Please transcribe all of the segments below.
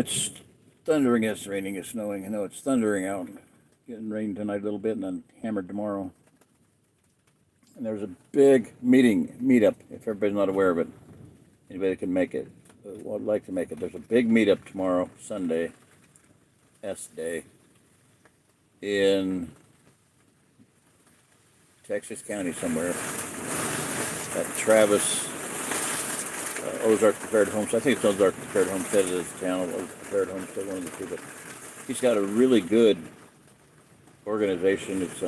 it's thundering, it's raining, it's snowing. I know it's thundering out. Getting rain tonight a little bit and then hammered tomorrow. And there's a big meetup, if everybody's not aware of it. Anybody that can make it, would like to make it. There's a big meetup tomorrow, Sunday, S Day, in Texas County somewhere at Travis Ozark Prepared Homestead. I think it's Ozark Prepared Homestead is the town, or Prepared Homestead, one of the two. But he's got a really good organization. It's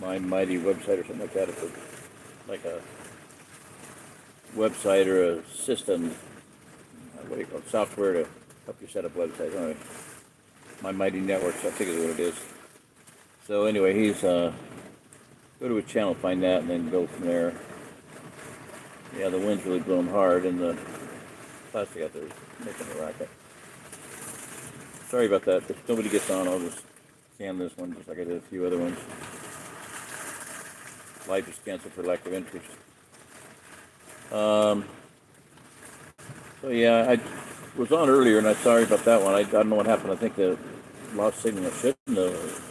My Mighty website or something like that. It's like a website or a system. What do you call it? Software to help you set up websites. Anyway, My Mighty Networks, I think is what it is. So anyway, he's go to his channel, find that, and then go from there. Yeah, the wind's really blowing hard, and the plastic out there is making a racket. Sorry about that. If nobody gets on, I'll just scan this one, just like I did a few other ones. Life is canceled for lack of interest. So yeah, I was on earlier, and I'm sorry about that one. I don't know what happened. I think the lost signal. I shouldn't have.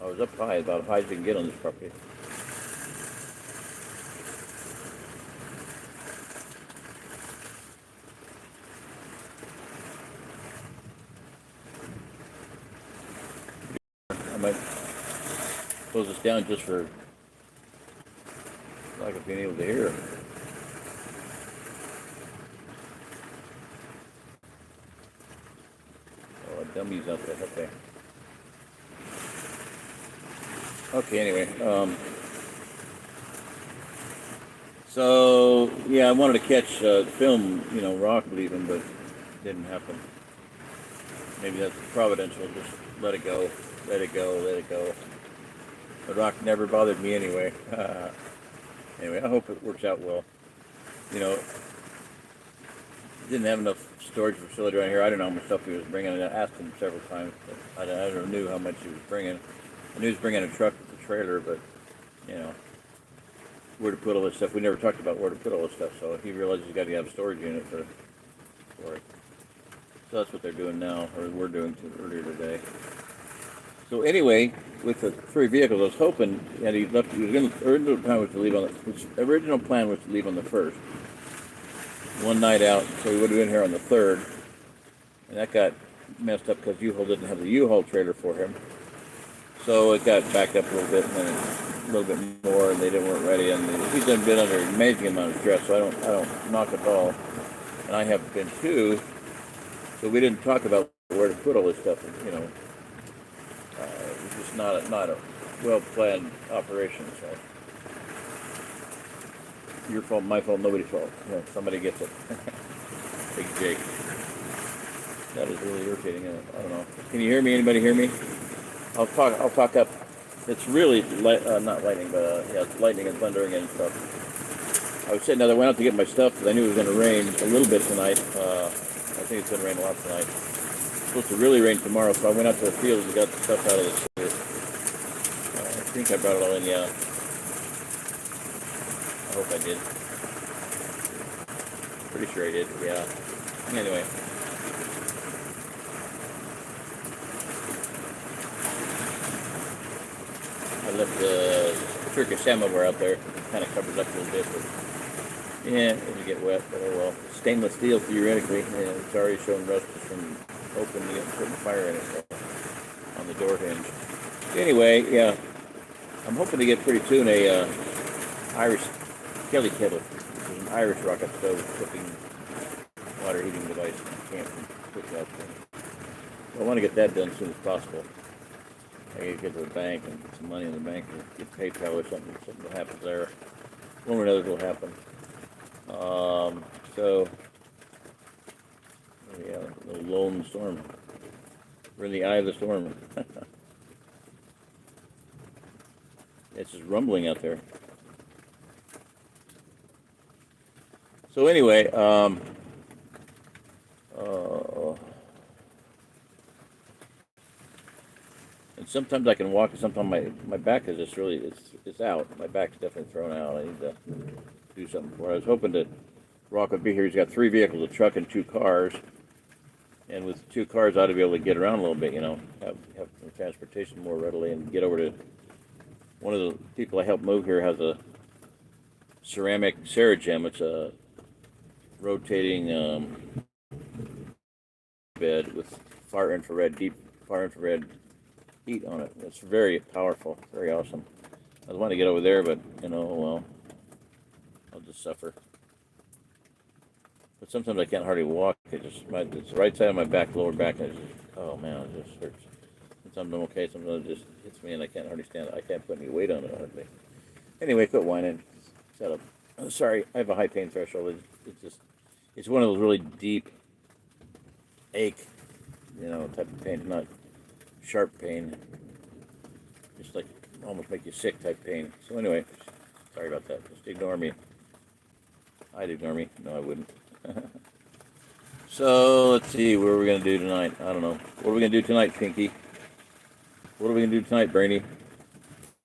I was up high, about as high as you can get on this property. I might close this down just for lack of being able to hear. Oh, dummies out there. Okay. Okay, anyway, so yeah, I wanted to catch film, rock leaving, but it didn't happen. Maybe that's providential. Just let it go, let it go, let it go. The rock never bothered me anyway. Anyway, I hope it works out well. Didn't have enough storage facility around here. I don't know how much stuff he was bringing. I asked him several times, but I never knew how much he was bringing. I knew he was bringing a truck with a trailer, but, where to put all this stuff. We never talked about where to put all this stuff, so he realized he's got to have a storage unit for it. So that's what they're doing now, or we're doing earlier today. So anyway, with the 3 vehicles, I was hoping, and he was going to, original plan was to leave on the, original plan was to leave on the 1st. One night out, so we would have been here on the 3rd. And that got messed up because U-Haul didn't have the U-Haul trailer for him. So it got backed up a little bit, and then a little bit more, and they weren't ready. And he's been under an amazing amount of stress, so I don't knock it at all. And I have been too. So we didn't talk about where to put all this stuff. It's just not a well-planned operation. So your fault, my fault, nobody's fault. Somebody gets it. Big Jake. That is really irritating. I don't know. Can you hear me? Anybody hear me? I'll talk up. It's really not lightning, but it's lightning and thundering and stuff. I was sitting there. I went out to get my stuff because I knew it was going to rain a little bit tonight. I think it's going to rain a lot tonight. It's supposed to really rain tomorrow, so I went out to the field and got the stuff out of the sewer. I think I brought it all in. Yeah. I hope I did. Pretty sure I did. Yeah. Anyway. I left the Turkish samovar out there. It kind of covers up a little bit, but yeah, it'll get wet, but oh well. Stainless steel, theoretically, and it's already showing rust just from opening it and putting fire in it on the door hinge. Anyway, yeah, I'm hoping to get pretty soon a Irish Kelly kettle, which is an Irish rocket stove cooking water heating device. Can't cook that thing. So I want to get that done as soon as possible. I gotta get to the bank and get some money in the bank and get PayPal or something that happens there. One or another will happen. So, yeah, the lull in the storm. We're in the eye of the storm. It's just rumbling out there. So anyway, and sometimes I can walk, and sometimes my back is just really, it's out. My back's definitely thrown out. I need to do something for it. I was hoping to Rock would be here. He's got 3 vehicles, a truck and 2 cars. And with 2 cars, I ought to be able to get around a little bit, have some transportation more readily and get over to. One of the people I helped move here has a ceramic Seragem. It's a rotating bed with deep far infrared heat on it. It's very powerful, very awesome. I was wanting to get over there, but well, I'll just suffer. But sometimes I can't hardly walk. It's the right side of my back, lower back, and oh man, it just hurts. Sometimes I'm okay, sometimes it just hits me and I can't hardly stand it. I can't put any weight on it hardly. Anyway, quit whining. Shut up. Sorry, I have a high pain threshold. It's one of those really deep ache, type of pain. It's not sharp pain. Just like almost make you sick type pain. So anyway, sorry about that. Just ignore me. I'd ignore me. No, I wouldn't. So let's see, what are we going to do tonight? I don't know. What are we going to do tonight, Pinky? What are we going to do tonight, Brainy?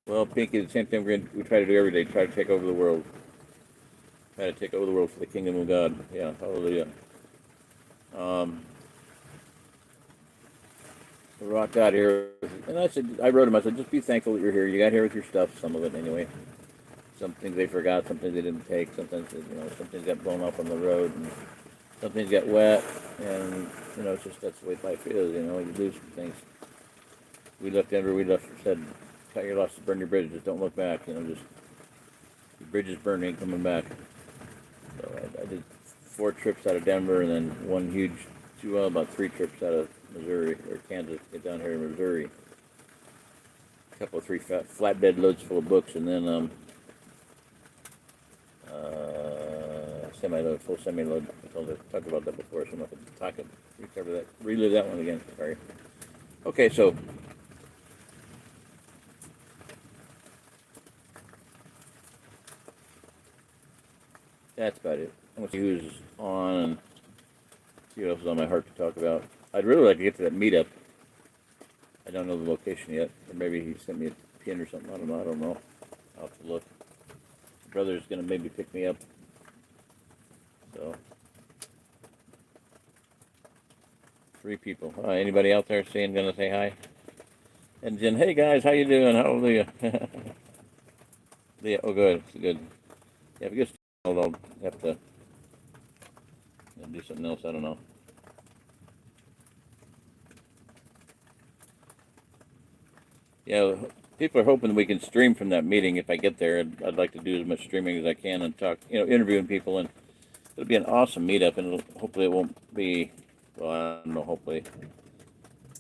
Well, Pinky, the same thing we try to do every day. Try to take over the world. Try to take over the world for the kingdom of God. Yeah, hallelujah. I rocked out here, and I wrote him. I said, just be thankful that you're here. You got here with your stuff, some of it anyway. Some things they forgot, some things they didn't take. Sometimes, some things got blown off on the road, and some things got wet, and it's just that's the way life is. You lose some things. We left Denver. Said, cut your losses, burn your bridges. Don't look back. Just your bridges burn, ain't coming back. So I did 4 trips out of Denver, and then one huge, about 3 trips out of Missouri or Kansas to get down here in Missouri. A couple of 3 flatbed loads full of books, and then semi-load, full semi-load. I talked about that before, so I'm not going to recover that, relive that one again. Sorry. Okay, so that's about it. I'm going to see who's on and see what else is on my heart to talk about. I'd really like to get to that meetup. I don't know the location yet, or maybe he sent me a pin or something. I don't know. I'll have to look. My brother's going to maybe pick me up. So, 3 people. Anybody out there going to say hi? And Jen, hey guys, how you doing? Hallelujah. Yeah, oh good, good. Yeah, if you just I'll have to do something else. I don't know. Yeah, people are hoping we can stream from that meeting if I get there. I'd like to do as much streaming as I can and talk, interviewing people, and it'll be an awesome meetup, and hopefully it won't be, well, I don't know, hopefully,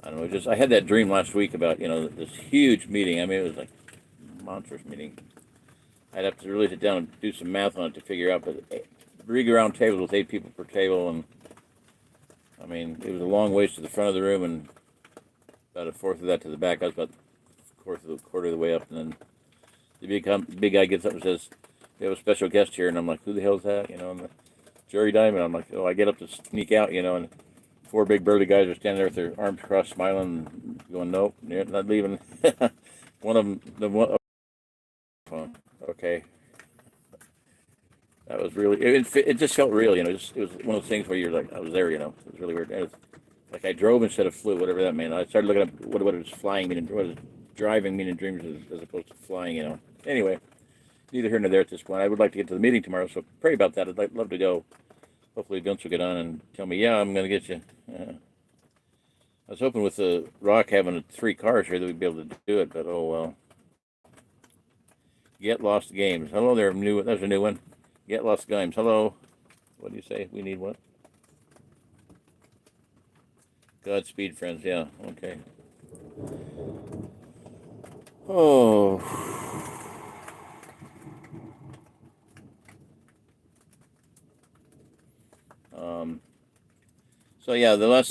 I don't know, I had that dream last week about, this huge meeting. I mean, it was like a monstrous meeting. I'd have to really sit down and do some math on it to figure out, but 3 round tables with 8 people per table, and, I mean, it was a long ways to the front of the room, and about 1/4 of that to the back. I was about quarter of the way up, and then the big guy gets up and says, "We have a special guest here," and I'm like, "Who the hell's that?" And Jerry Diamond. I'm like, "Oh," I get up to sneak out, and 4 big burly guys are standing there with their arms crossed, smiling, going, "Nope, not leaving." One of them, okay, that was really. It just felt real, it was one of those things where you're like, I was there, it was really weird. It was like I drove instead of flew, whatever that meant. I started looking up what it was flying mean, what does driving mean in dreams as opposed to flying, Anyway, neither here nor there at this point. I would like to get to the meeting tomorrow, so pray about that. I'd love to go. Hopefully Vince will get on and tell me, yeah, I'm going to get you. I was hoping with the Rock having 3 cars here that we'd be able to do it, but oh well. Get Lost Games. Hello there, there's a new one. Get Lost Games. Hello. What do you say? We need what? Godspeed, friends. Yeah, okay. Oh. So yeah, the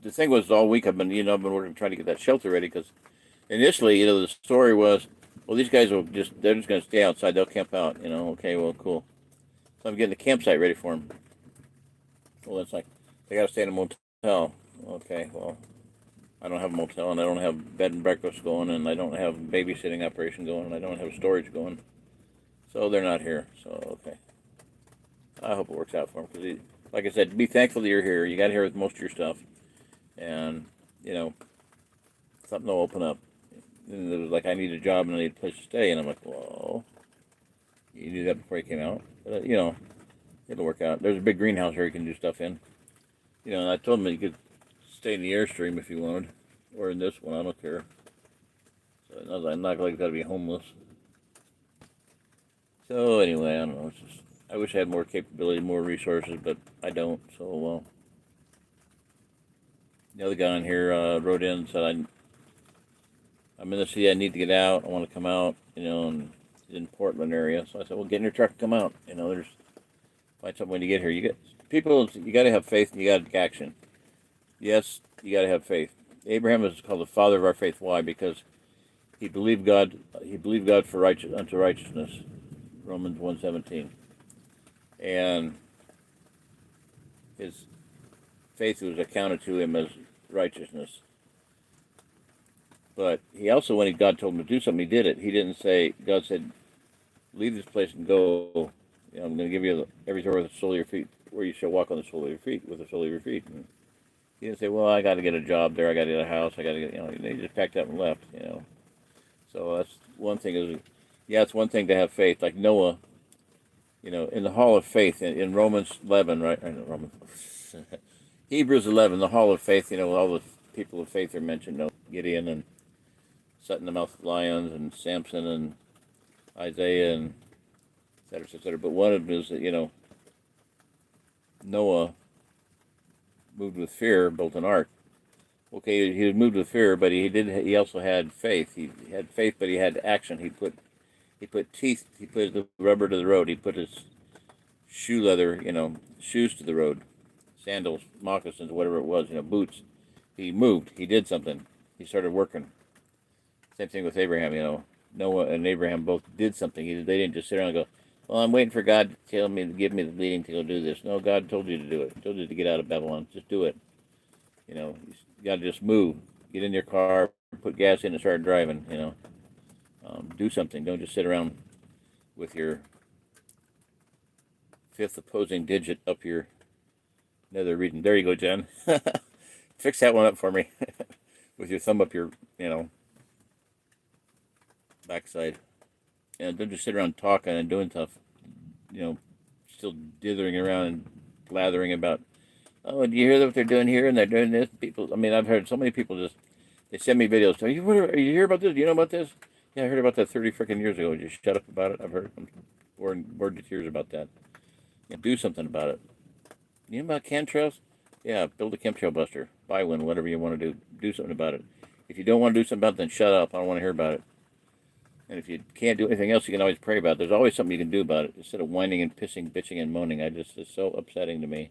thing was all week I've been working trying to get that shelter ready, because initially, the story was, well, these guys they're just going to stay outside, they'll camp out, okay, well, cool. So I'm getting the campsite ready for them. Well, it's like, they got to stay in a motel. Okay, well, I don't have a motel, and I don't have bed and breakfast going, and I don't have babysitting operation going, and I don't have storage going. So they're not here, so okay. I hope it works out for him because, like I said, be thankful that you're here. You got here with most of your stuff, and you know something will open up. And it was like I need a job and I need a place to stay, and I'm like, well, you knew that before you came out. But, it'll work out. There's a big greenhouse here you can do stuff in. And I told him that you could stay in the Airstream if you wanted, or in this one. I don't care. So I'm not like got to be homeless. So anyway, I don't know. It's just I wish I had more capability, more resources, but I don't. So the other guy on here wrote in and said I'm in the city. I need to get out. I want to come out. And he's in Portland area. So I said, well, get in your truck and come out. There's find some way to get here. You got to have faith and you got to action. Yes, you got to have faith. Abraham is called the father of our faith. Why? Because he believed God. He believed God for unto righteousness. Romans 1:17. And his faith was accounted to him as righteousness. But he also, when God told him to do something, he did it. He didn't say, God said, leave this place and go. I'm going to give you every door with the sole of your feet, where you shall walk on the sole of your feet, with the sole of your feet. And he didn't say, well, I got to get a job there. I got to get a house. I got to get, he just packed up and left, So that's one thing it's one thing to have faith. Like Noah, in the hall of faith, in Romans 11, right? Hebrews 11, the hall of faith, all the people of faith are mentioned. Gideon and shutting the mouth of lions and Samson and Isaiah and et cetera, et cetera. But one of them is that, Noah moved with fear, built an ark. Okay, he was moved with fear, but he also had faith. He had faith, but he had action. He put teeth, he put the rubber to the road. He put his shoe leather, shoes to the road, sandals, moccasins, whatever it was, boots. He moved. He did something. He started working. Same thing with Abraham, Noah and Abraham both did something. They didn't just sit around and go, well, I'm waiting for God to tell me, to give me the leading to go do this. No, God told you to do it. He told you to get out of Babylon. Just do it. You got to just move. Get in your car, put gas in and start driving, do something. Don't just sit around with your fifth opposing digit up your nether region. There you go, Jen. Fix that one up for me. With your thumb up your, backside. And don't just sit around talking and doing stuff, still dithering around and blathering about, oh, do you hear what they're doing here? And they're doing this. People, I've heard so many people they send me videos. Are you hear about this? Do you know about this? Yeah, I heard about that 30 freaking years ago. Just shut up about it. I've heard. I'm bored to tears about that. Do something about it. You know about chemtrails? Yeah, build a chemtrail buster. Buy one, whatever you want to do. Do something about it. If you don't want to do something about it, then shut up. I don't want to hear about it. And if you can't do anything else, you can always pray about it. There's always something you can do about it. Instead of whining and pissing, bitching, and moaning. It's so upsetting to me.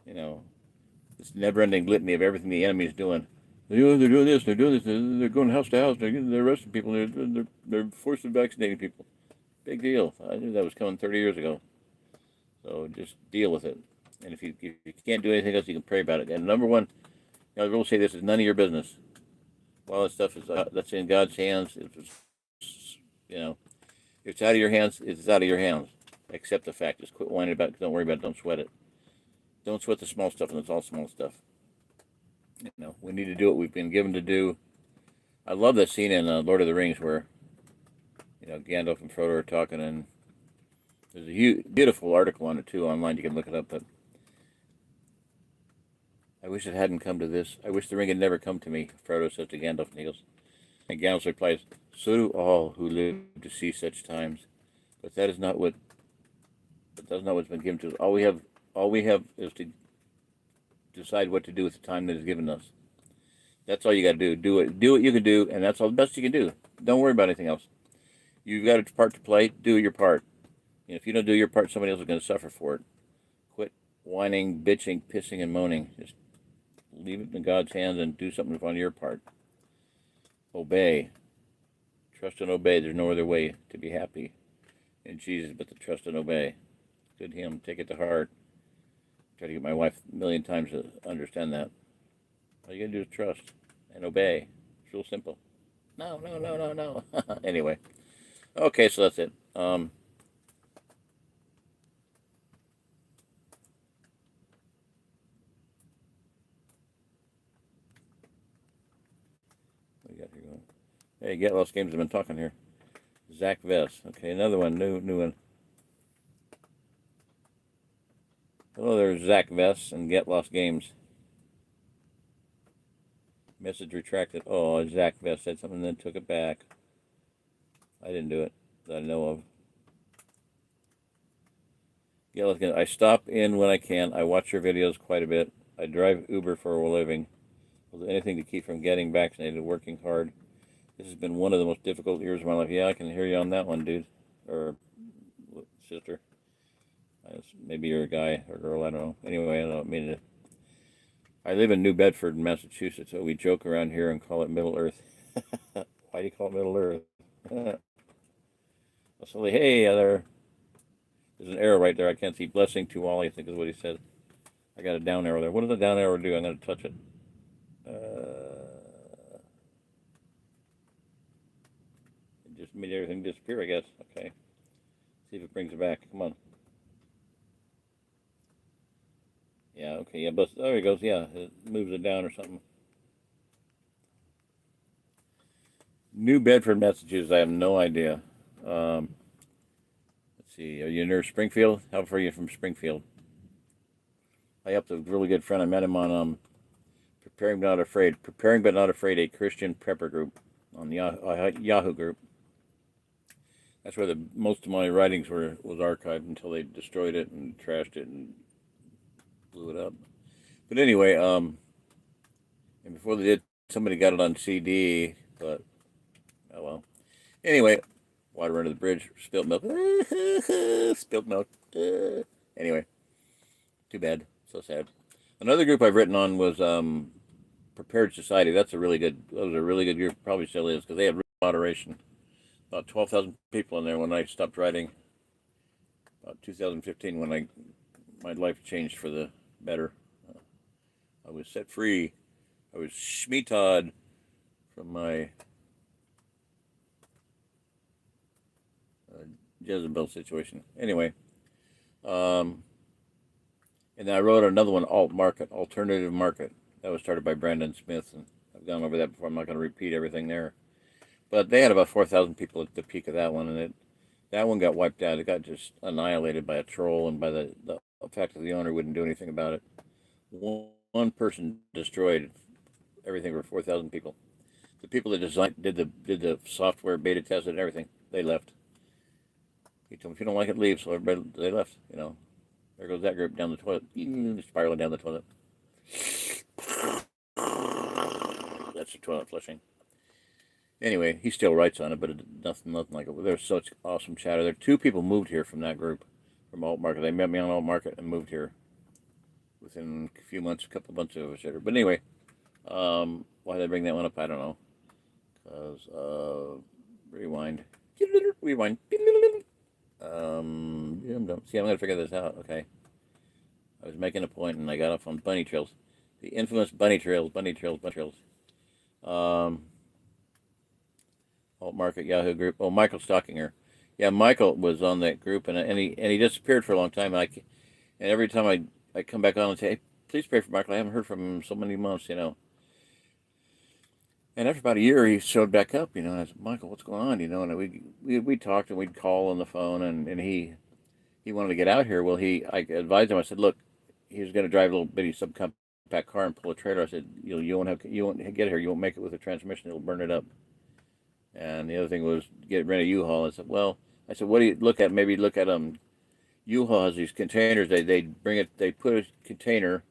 This never-ending litany of everything the enemy is doing. They're doing this, they're doing this, they're going house to house, they're arresting people, they're forcing vaccinating people. Big deal. I knew that was coming 30 years ago. So just deal with it. And if you can't do anything else, you can pray about it. And number one, I will say this is none of your business. All that stuff is that's in God's hands. If it's out of your hands, it's out of your hands. Accept the fact. Just quit whining about it. Don't worry about it. Don't sweat it. Don't sweat the small stuff, and it's all small stuff. We need to do what we've been given to do. I love that scene in Lord of the Rings where, Gandalf and Frodo are talking, and there's a beautiful article on it too online. You can look it up. But I wish it hadn't come to this. I wish the ring had never come to me. Frodo says to Gandalf, and Gandalf replies, "So do all who live to see such times, but that's not what's been given to us. All we have is to decide what to do with the time that is given us. That's all you got to do. Do what you can do, and that's all the best you can do. Don't worry about anything else. You've got a part to play. Do your part. If you don't do your part, somebody else is going to suffer for it. Quit whining, bitching, pissing, and moaning. Just leave it in God's hands and do something on your part. Obey. Trust and obey. There's no other way to be happy in Jesus but to trust and obey. Good hymn. Take it to heart. Try to get my wife a million times to understand that. All you got to do is trust and obey. It's real simple. No. Anyway. Okay, so that's it. Hey, Get Lost Games have been talking here. Zach Vess. Okay, another one, new one. Hello there, Zach Vess and Get Lost Games. Message retracted. Oh, Zach Vess said something and then took it back. I didn't do it that I know of. Get Lost Games. I stop in when I can. I watch your videos quite a bit. I drive Uber for a living. Will do anything to keep from getting vaccinated, working hard. This has been one of the most difficult years of my life. Yeah, I can hear you on that one, dude. Or sister. Maybe you're a guy or girl, I don't know. Anyway, I don't mean to. I live in New Bedford, Massachusetts, so we joke around here and call it Middle Earth. Why do you call it Middle Earth? So, hey, there's an arrow right there. I can't see. Blessing to all, I think is what he said. I got a down arrow there. What does the down arrow do? I'm going to touch it. It just made everything disappear, I guess. Okay. See if it brings it back. Come on. Yeah, okay, yeah, but there it goes. Yeah, it moves it down or something. New Bedford, Massachusetts. I have no idea. Let's see. Are you near Springfield? How far are you from Springfield? I helped a really good friend. I met him on Preparing But Not Afraid, a Christian prepper group on the Yahoo group. That's where most of my writings was archived until they destroyed it and trashed it and blew it up. But anyway, and before they did, somebody got it on CD, but oh well. Anyway, water under the bridge, spilt milk, spilt milk. Anyway, too bad, so sad. Another group I've written on was Prepared Society. That was a really good group. Probably still is because they had real moderation. About 12,000 people in there when I stopped writing. About 2015 when my life changed for the better. I was set free. I was schmeatod from my Jezebel situation. Anyway, and then I wrote another one, Alternative Market. That was started by Brandon Smith, and I've gone over that before. I'm not going to repeat everything there. But they had about 4,000 people at the peak of that one, and that one got wiped out. It got just annihilated by a troll and by the fact that the owner wouldn't do anything about it. One person destroyed everything for 4,000 people. The people that did the software, beta tested and everything, they left. He told them, if you don't like it, leave. So they left. There goes that group down the toilet, spiraling down the toilet. That's the toilet flushing. Anyway, he still writes on it, but nothing like it. There's such awesome chatter. There 2 people moved here from that group, from Alt Market. They met me on Alt Market and moved here within a few months, a couple months of each other. But anyway, why did I bring that one up? I don't know. Because rewind. See, I'm gonna figure this out. Okay. I was making a point and I got off on bunny trails. The infamous bunny trails. Alt Market Yahoo group. Oh, Michael Stockinger. Yeah, Michael was on that group and he disappeared for a long time. And every time I come back on and say, hey, please pray for Michael. I haven't heard from him in so many months, And after about a year, he showed back up, And I said, Michael, what's going on? And we talked and we'd call on the phone, and he wanted to get out here. Well, I advised him. I said, look, he was going to drive a little bitty subcompact car and pull a trailer. I said, you won't get here. You won't make it with a transmission. It'll burn it up. And the other thing was get rid of U-Haul. I said, what do you look at? Maybe look at U-Haul has these containers. They put a container.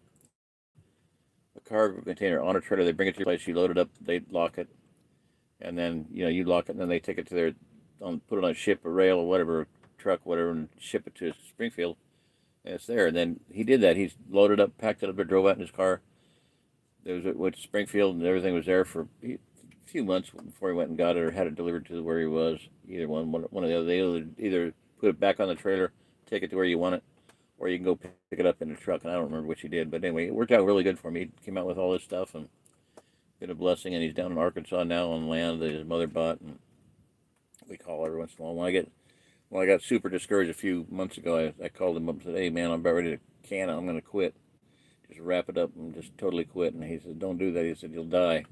A cargo container on a trailer. They bring it to your place. You load it up. They lock it, and then you lock it. And then they take it to put it on a ship, a rail, or whatever, truck, whatever, and ship it to Springfield. And it's there. And then he did that. He's loaded up, packed it up, and drove out in his car. Went to Springfield, and everything was there for a few months before he went and got it or had it delivered to where he was. Either one or the other. They either put it back on the trailer, take it to where you want it, or you can go pick it up in the truck, and I don't remember which he did. But anyway, it worked out really good for me. He came out with all this stuff, and been a blessing, and he's down in Arkansas now on land that his mother bought, and we call every once in a while. When I got super discouraged a few months ago, I called him up and said, hey, man, I'm about ready to can it. I'm going to quit. Just wrap it up and just totally quit. And he said, don't do that. He said, you'll die.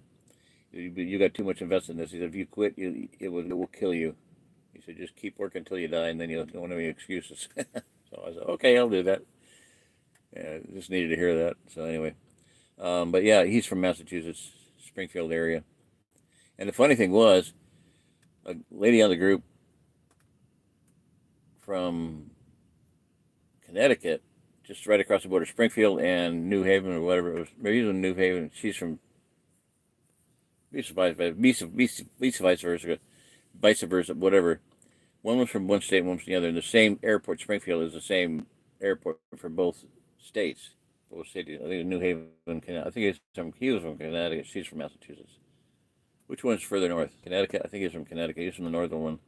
You got too much invested in this. He said, if you quit, it will kill you. He said, just keep working until you die, and then you don't have any excuses. So I said, okay, I'll do that. Yeah, just needed to hear that. So anyway, but yeah, he's from Massachusetts, Springfield area. And the funny thing was, a lady on the group from Connecticut, just right across the border, Springfield and New Haven or whatever it was. Maybe it was New Haven. She's from vice versa, vice versa, whatever. One was from one state, one was from the other. And the same airport, Springfield, is the same airport for both states. Both cities. I think New Haven, Connecticut. I think he was from Connecticut. She's from Massachusetts. Which one's further north? Connecticut. I think he's from Connecticut. He's from the northern one.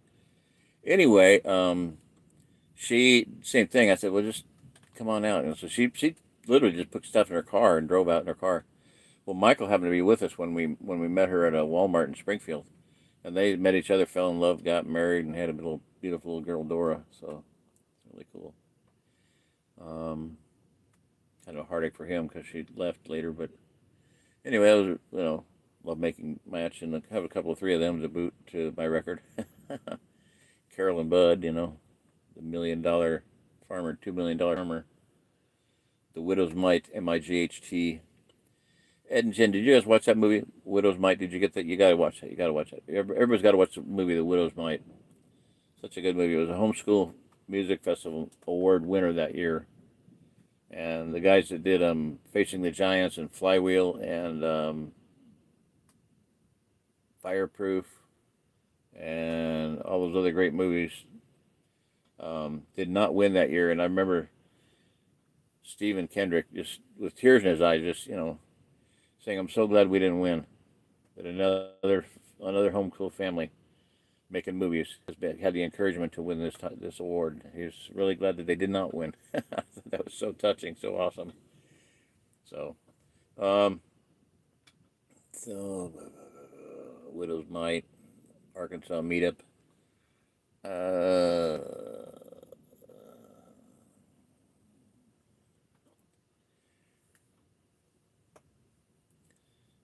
Anyway, she same thing. I said, well, just come on out. And so she literally just put stuff in her car and drove out in her car. Well, Michael happened to be with us when we met her at a Walmart in Springfield, and they met each other, fell in love, got married, and had a little beautiful little girl, Dora. So it's really cool. Kind of a heartache for him because she left later, but anyway, that was love making match, and I have a couple of three of them to boot to my record. Carol and Bud, the $1 million farmer, $2 million farmer, the Widow's Mite, MIGHT. Ed and Jen, did you guys watch that movie, Widow's Mite? Did you get that? You gotta watch that. You gotta watch that. Everybody's got to watch the movie, The Widow's Mite. Such a good movie. It was a homeschool music festival award winner that year. And the guys that did Facing the Giants and Flywheel and Fireproof and all those other great movies did not win that year. And I remember Stephen Kendrick just with tears in his eyes, just saying, "I'm so glad we didn't win. That another homeschool family making movies had the encouragement to win this award. He was really glad that they did not win. That was so touching, so awesome. So, um, so Widow's Mite, Arkansas meetup. Uh,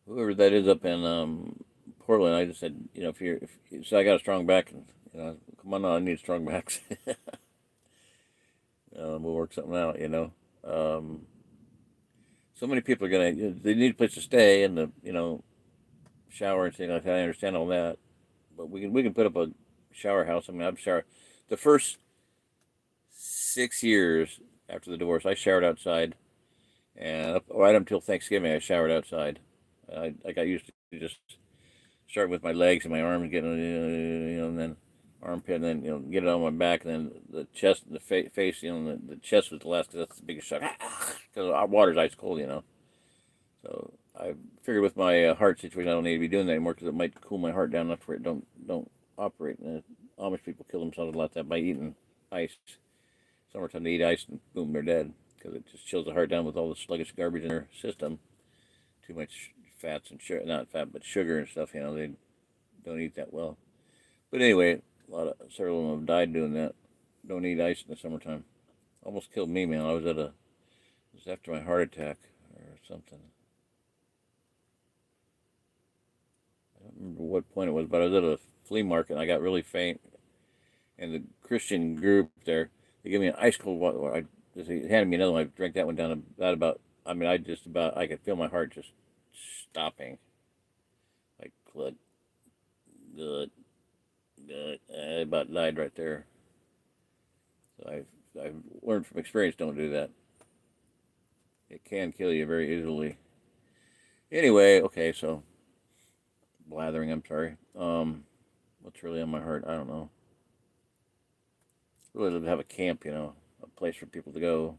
Whoever that is up in Portland, I just said, so I got a strong back, and come on, I need strong backs. We'll work something out. So many people are they need a place to stay and shower and things like that. I understand all that, but we can put up a shower house. I mean, I've showered the first 6 years after the divorce. I showered outside, and right up until Thanksgiving, I showered outside. I got used to just starting with my legs and my arms, getting and then armpit, and then get it on my back, and then the chest, the face, the chest was the last because that's the biggest shock. Because our water's ice cold. So I figured with my heart situation, I don't need to be doing that anymore because it might cool my heart down enough where it don't operate. And Amish people kill themselves a lot that by eating ice. Summertime they eat ice and boom, they're dead because it just chills the heart down with all the sluggish garbage in their system. Too much fats and sugar, not fat, but sugar and stuff. They don't eat that well. But anyway, several of them have died doing that. Don't eat ice in the summertime. Almost killed me, man. It was after my heart attack or something. I don't remember what point it was, but I was at a flea market and I got really faint. And the Christian group there, they gave me an ice cold water. They handed me another one. I drank that one down I could feel my heart just stopping. Like, good. I about died right there. So I've learned from experience, don't do that. It can kill you very easily. Anyway, okay, so blathering, I'm sorry. What's really on my heart? I don't know. Really to have a camp, a place for people to go.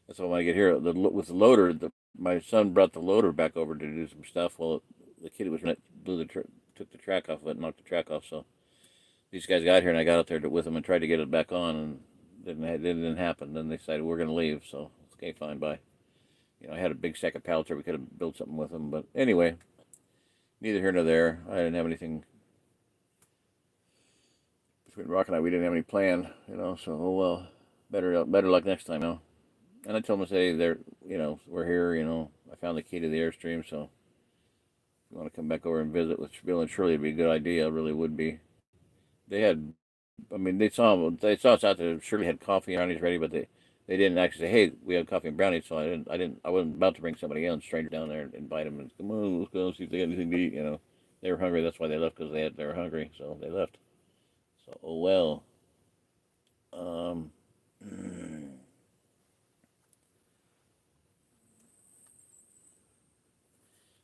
That's all I get here. With the loader, my son brought the loader back over to do some stuff. Well, the kid who was running it took the track off of it, knocked the track off. So these guys got here, and I got out there with them and tried to get it back on, and it didn't happen. Then they decided we're going to leave. So okay, fine, bye. I had a big stack of pallets there. We could have built something with them, but anyway, neither here nor there. I didn't have anything between Rock and I. We didn't have any plan, So oh well, better luck next time, And I told them, I say, we're here, I found the key to the Airstream, so you want to come back over and visit with Bill and Shirley, it'd be a good idea. It really would be. They had, I mean, they saw us out there. Shirley had coffee and brownies ready, but they didn't actually say, "Hey, we have coffee and brownies." So I wasn't about to bring somebody else, stranger down there, and invite them and come on, let's go see if they got anything to eat. They were hungry. That's why they left because they were hungry, so they left. So oh well. Um,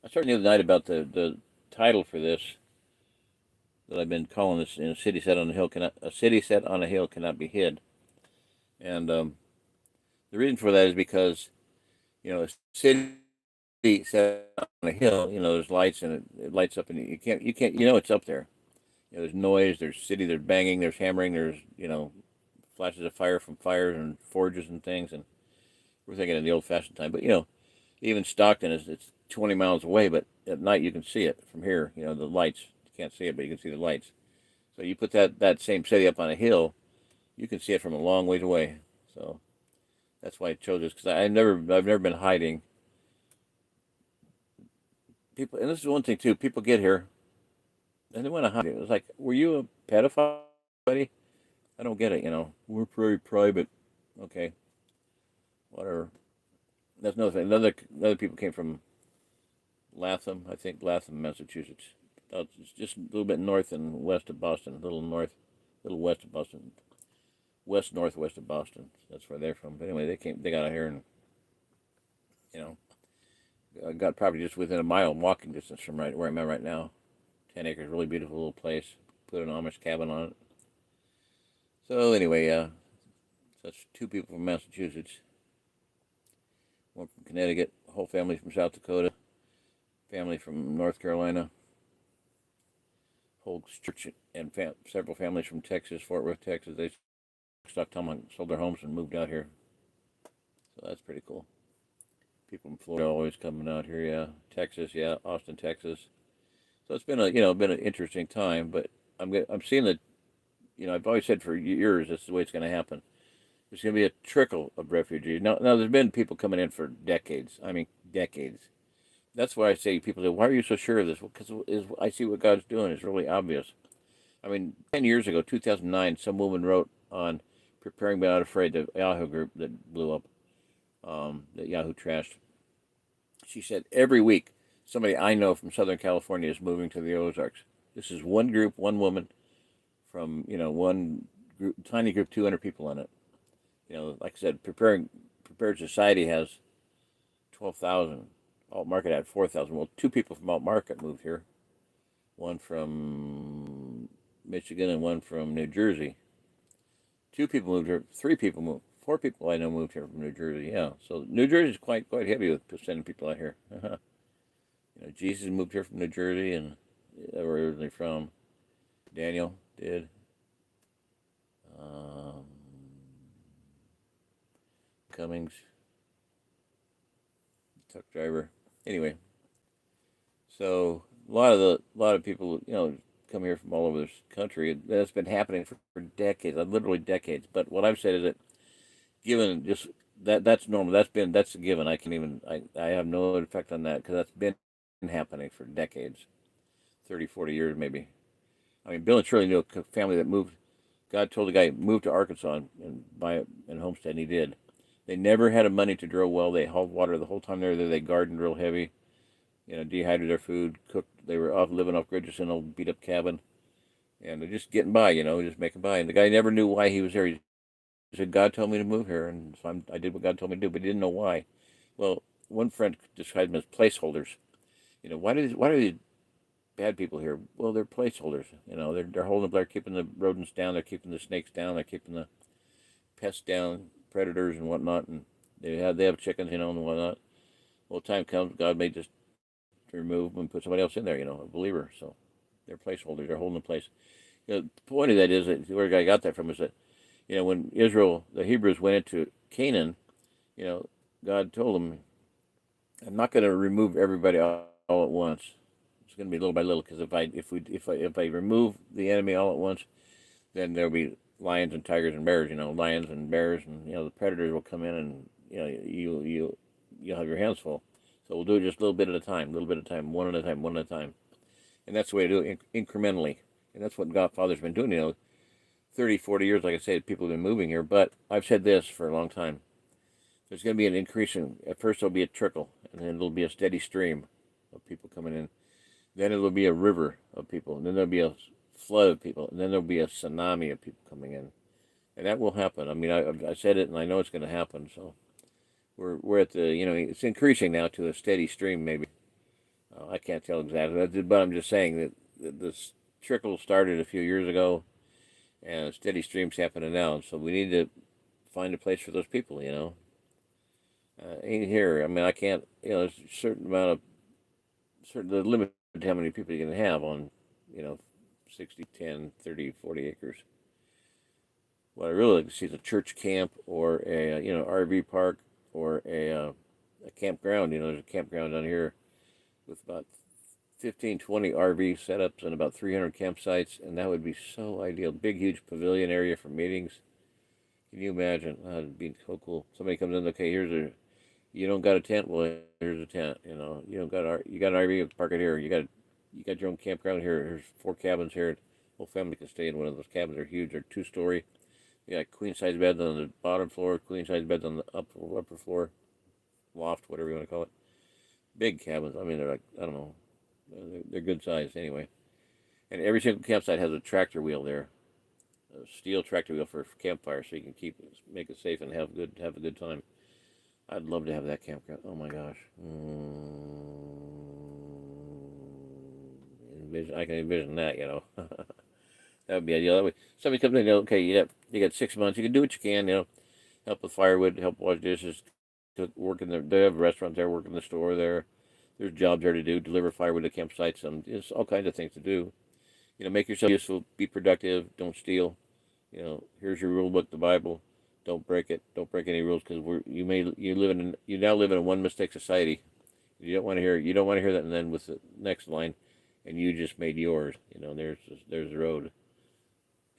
I started the other night about the title for this that I've been calling this. A city set on a hill cannot be hid, and the reason for that is because a city set on a hill, there's lights and it lights up, and you can't it's up there. There's noise, there's city, there's banging, there's hammering, there's flashes of fire from fires and forges and things, and we're thinking in the old-fashioned time. But even Stockton it's 20 miles away, but at night you can see it from here. The lights. You can't see it, but you can see the lights. So you put that same city up on a hill, you can see it from a long ways away. So that's why I chose this, because I've never been hiding. People, and this is one thing too. People get here and they want to hide. It was like, were you a pedophile, buddy? I don't get it. We're very private. Okay, whatever. That's another thing. Another people came from Latham, I think, Latham, Massachusetts. It's just a little bit north and west of Boston, a little west of Boston, west northwest of Boston. That's where they're from. But anyway, they got out here and you know got property just within a mile walking distance from right where I'm at right now. 10 acres, really beautiful little place. Put an Amish cabin on it. So anyway, that's two people from Massachusetts, one from Connecticut, whole family from South Dakota, family from North Carolina, whole church and several families from Texas, Fort Worth, Texas. They stopped home, sold their homes, and moved out here. So that's pretty cool. People from Florida always coming out here. Yeah, Texas. Yeah, Austin, Texas. So it's been an interesting time. But I'm seeing that. I've always said for years this is the way it's going to happen. There's going to be a trickle of refugees. Now, there's been people coming in for decades. I mean, decades. That's why I say people say, "Why are you so sure of this?" Because I see what God's doing. It's really obvious. I mean, 10 years ago, 2009, some woman wrote on Preparing But Not Afraid, the Yahoo group that blew up, that Yahoo trashed. She said, every week, somebody I know from Southern California is moving to the Ozarks. This is one group, one woman from, one group, tiny group, 200 people in it. Like I said, Prepared Society has 12,000. Alt Market had 4,000. Well, two people from Alt Market moved here. One from Michigan and one from New Jersey. Two people moved here. Three people moved. Four people I know moved here from New Jersey. Yeah, so New Jersey is quite heavy with sending people out here. Jesus moved here from New Jersey, and they were originally from. Daniel did. Um, Cummings, truck driver. Anyway, so a lot of people, come here from all over this country. That's been happening for decades, literally decades. But what I've said is that, given just that's normal. That's a given. I have no effect on that because that's been happening for decades, 30, 40 years maybe. I mean, Bill and Shirley knew a family that moved. God told the guy move to Arkansas and buy it and homestead, and he did. They never had money to drill well. They hauled water the whole time they were there. They gardened real heavy. Dehydrated their food, cooked. They were living off grid, just in an old beat up cabin, and they're just getting by. Just making by. And the guy never knew why he was there. He said, "God told me to move here, and so I did what God told me to do," but he didn't know why. Well, one friend described them as placeholders. Why are these bad people here? Well, they're placeholders. They're holding up. They're keeping the rodents down. They're keeping the snakes down. They're keeping the pests down, predators and whatnot. And they have chickens, and whatnot. Well, time comes, God may just remove them and put somebody else in there. A believer. So they're placeholders. They're holding in place. The point of that is that where I got that from is that when Israel, the Hebrews went into Canaan, God told them, "I'm not going to remove everybody all at once. It's going to be little by little, because if I remove the enemy all at once, then there'll be lions and tigers and bears. Lions and bears, and the predators will come in, and you'll have your hands full. So we'll do it just a little bit at a time, a little bit at a time, one at a time, one at a time. And that's the way to do it, incrementally. And that's what Godfather's been doing, 30, 40 years, like I said, people have been moving here. But I've said this for a long time. There's going to be an increase at first there'll be a trickle, and then it'll be a steady stream of people coming in. Then it'll be a river of people, and then there'll be a flood of people, and then there'll be a tsunami of people coming in. And that will happen. I mean, I said it, and I know it's going to happen. So we're at the, it's increasing now to a steady stream, maybe. I can't tell exactly, but I'm just saying that this trickle started a few years ago, and a steady stream's happening now. So we need to find a place for those people, Ain't here. I mean, I can't, there's a the limit to how many people you can have on, 60, 10, 30, 40 acres. What I really like to see is a church camp or a, RV park or a campground. There's a campground down here with about 15, 20 RV setups and about 300 campsites, and that would be so ideal. Big, huge pavilion area for meetings. Can you imagine? That'd be so cool. Somebody comes in, okay, you don't got a tent? Well, here's a tent. You don't got you got an RV, park it here. You got your own campground here. Here's 4 cabins here. The whole family can stay in one of those cabins. They're huge. They're 2-story. You got queen size beds on the bottom floor, queen size beds on the upper floor, loft, whatever you want to call it. Big cabins. I mean, they're like, I don't know, they're good size anyway. And every single campsite has a tractor wheel there, a steel tractor wheel for campfire, so you can make it safe and have a good time. I'd love to have that campground. Oh my gosh. I can envision that. That would be ideal. That way, somebody comes in, okay, you got 6 months. You can do what you can, help with firewood, help wash dishes, work in they have a restaurant there, work in the store there. There's jobs there to do, deliver firewood to campsites. There's all kinds of things to do. Make yourself useful, be productive, don't steal. Here's your rule book, the Bible. Don't break it. Don't break any rules, because you now live in a one mistake society. You don't want to hear that, and then with the next line, and you just made yours. There's the road.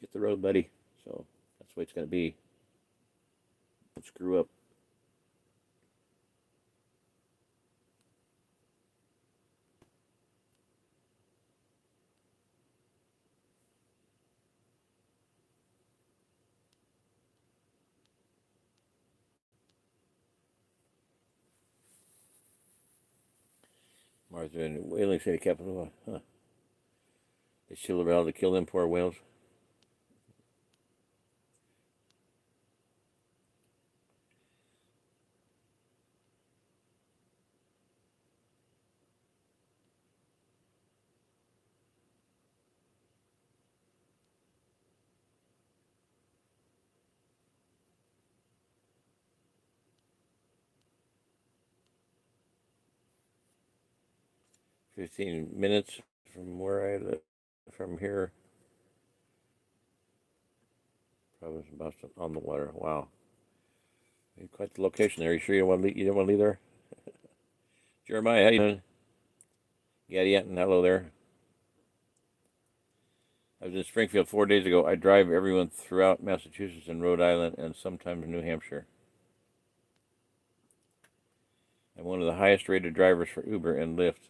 Get the road, buddy. So that's the way it's going to be. Don't screw up. Martha and whaling city capital. Huh. They still around to kill them poor whales. $15 from where I live, from here. Providence, Boston, on the water. Wow, quite the location there. You sure you don't want to leave? You don't want to leave there? Jeremiah, how you doing? Yeah, and hello there. I was in Springfield 4 days ago. I drive everyone throughout Massachusetts and Rhode Island and sometimes New Hampshire. I'm one of the highest rated drivers for Uber and Lyft,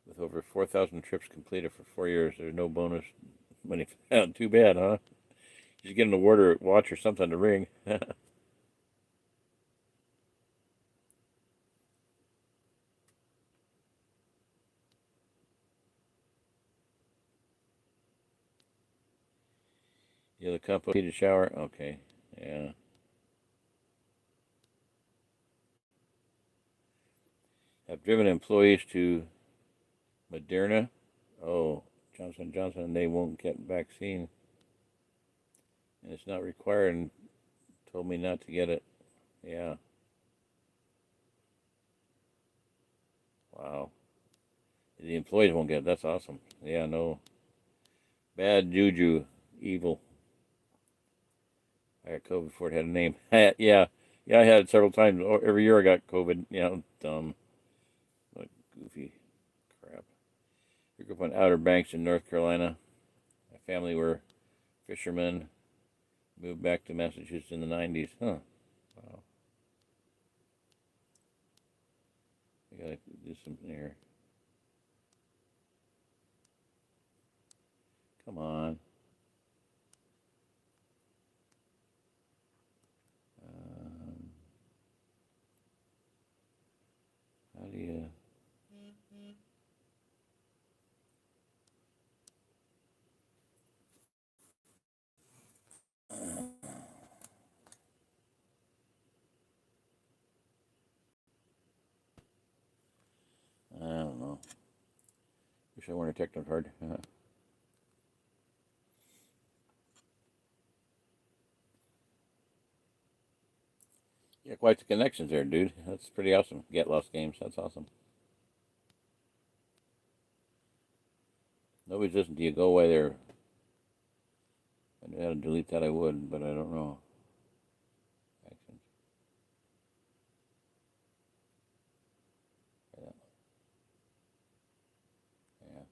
with over 4,000 trips completed for 4 years. There's no bonus money. Too bad, huh? You should get an award or watch or something to ring. You have the compost heated shower? Okay. Yeah. Have driven employees to Moderna. Oh, Johnson & Johnson, they won't get vaccine. And it's not required, and told me not to get it. Yeah. Wow. The employees won't get it. That's awesome. Yeah, no. Bad juju. Evil. I got COVID before it had a name. Yeah. Yeah, I had it several times. Every year I got COVID. Dumb. What goofy crap. I grew up on Outer Banks in North Carolina. My family were fishermen. Moved back to Massachusetts in the 90s. Huh. Wow. I gotta do something here. Come on. How do you? I don't know. Wish I weren't a techno card. Yeah, quite the connections there, dude. That's pretty awesome. Get lost games. That's awesome. Nobody's listening to you. Go away there. If I had to delete that, I would, but I don't know. Actions. Yeah. Yeah.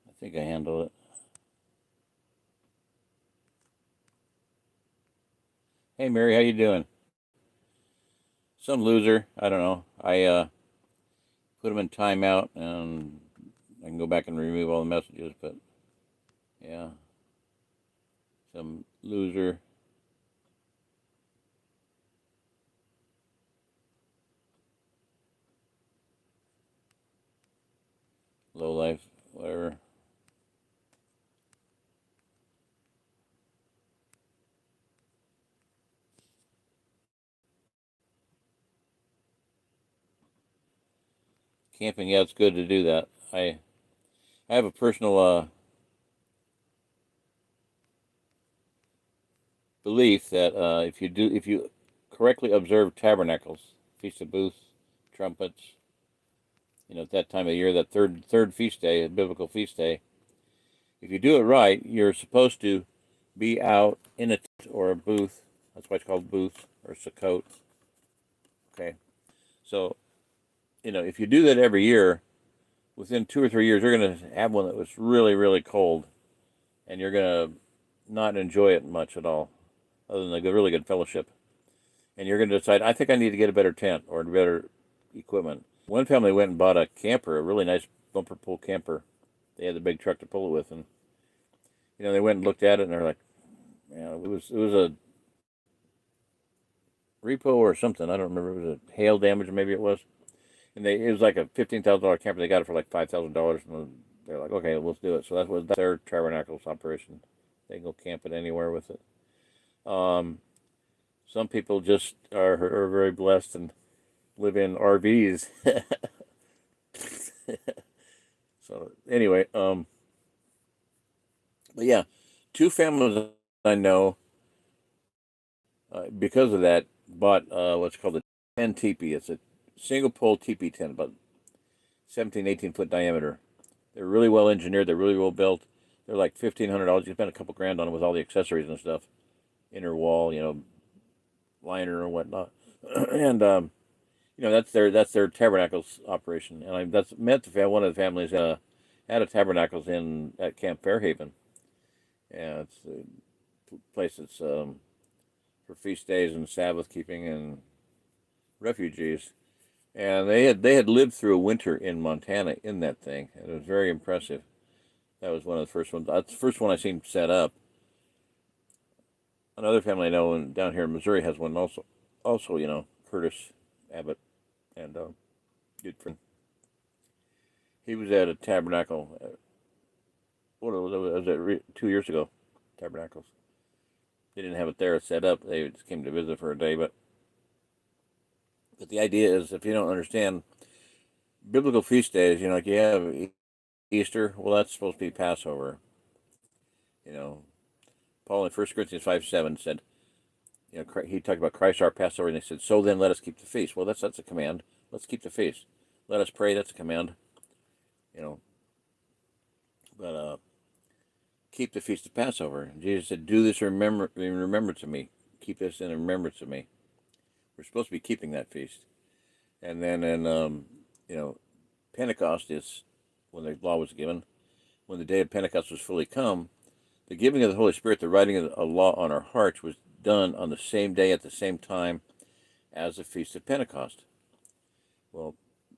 I think I handled it. Hey, Mary, how you doing? Some loser. I don't know. I put them in timeout, and I can go back and remove all the messages. But yeah, some loser. Low life, whatever. Camping, yeah, it's good to do that. I have a personal belief that if you correctly observe tabernacles, feast of booths, trumpets, at that time of year, that third feast day, a biblical feast day, if you do it right, you're supposed to be out in a tent or a booth. That's why it's called booth or sukkot. Okay, so if you do that every year, within 2 or 3 years, you're going to have one that was really, really cold, and you're going to not enjoy it much at all, other than the really good fellowship. And you're going to decide, I think I need to get a better tent or better equipment. One family went and bought a camper, a really nice bumper pull camper. They had the big truck to pull it with, and they went and looked at it, and they're like, it was a repo or something. I don't remember. It was a hail damage, maybe it was. And it was like a $15,000 camper. They got it for like $5,000, and they're like, okay, let's do it. So that's their tabernacles operation. They can go camp it anywhere with it. Some people just are very blessed and live in RVs. So anyway, but yeah, two families I know because of that bought what's called a 10 teepee. It's a single pole teepee tent, about 17, 18-foot diameter. They're really well engineered. They're really well built. They're like $1,500. You spend a couple grand on it with all the accessories and stuff, inner wall, liner and whatnot, and that's their tabernacles operation. And that's met one of the families had a tabernacles at Camp Fairhaven. Yeah, it's a place that's for feast days and Sabbath keeping and refugees. And they had lived through a winter in Montana in that thing. And it was very impressive. That was one of the first ones. That's the first one I seen set up. Another family I know down here in Missouri has one also. Also, Curtis Abbott and good friend. He was at a tabernacle. What was it? 2 years ago, tabernacles. They didn't have it there set up. They just came to visit for a day. But the idea is, if you don't understand biblical feast days, like you have Easter. Well, that's supposed to be Passover. Paul in 1 Corinthians 5:7 said, he talked about Christ our Passover, and he said, so then let us keep the feast. Well, that's a command. Let's keep the feast. Let us pray. That's a command. you know. But keep the feast of Passover. Jesus said, "Do this in remembrance of me. Keep this in remembrance of me." We're supposed to be keeping that feast. And then in you know, Pentecost is when the law was given. When the day of Pentecost was fully come, the giving of the Holy Spirit, the writing of a law on our hearts, was done on the same day at the same time as the feast of Pentecost. Well,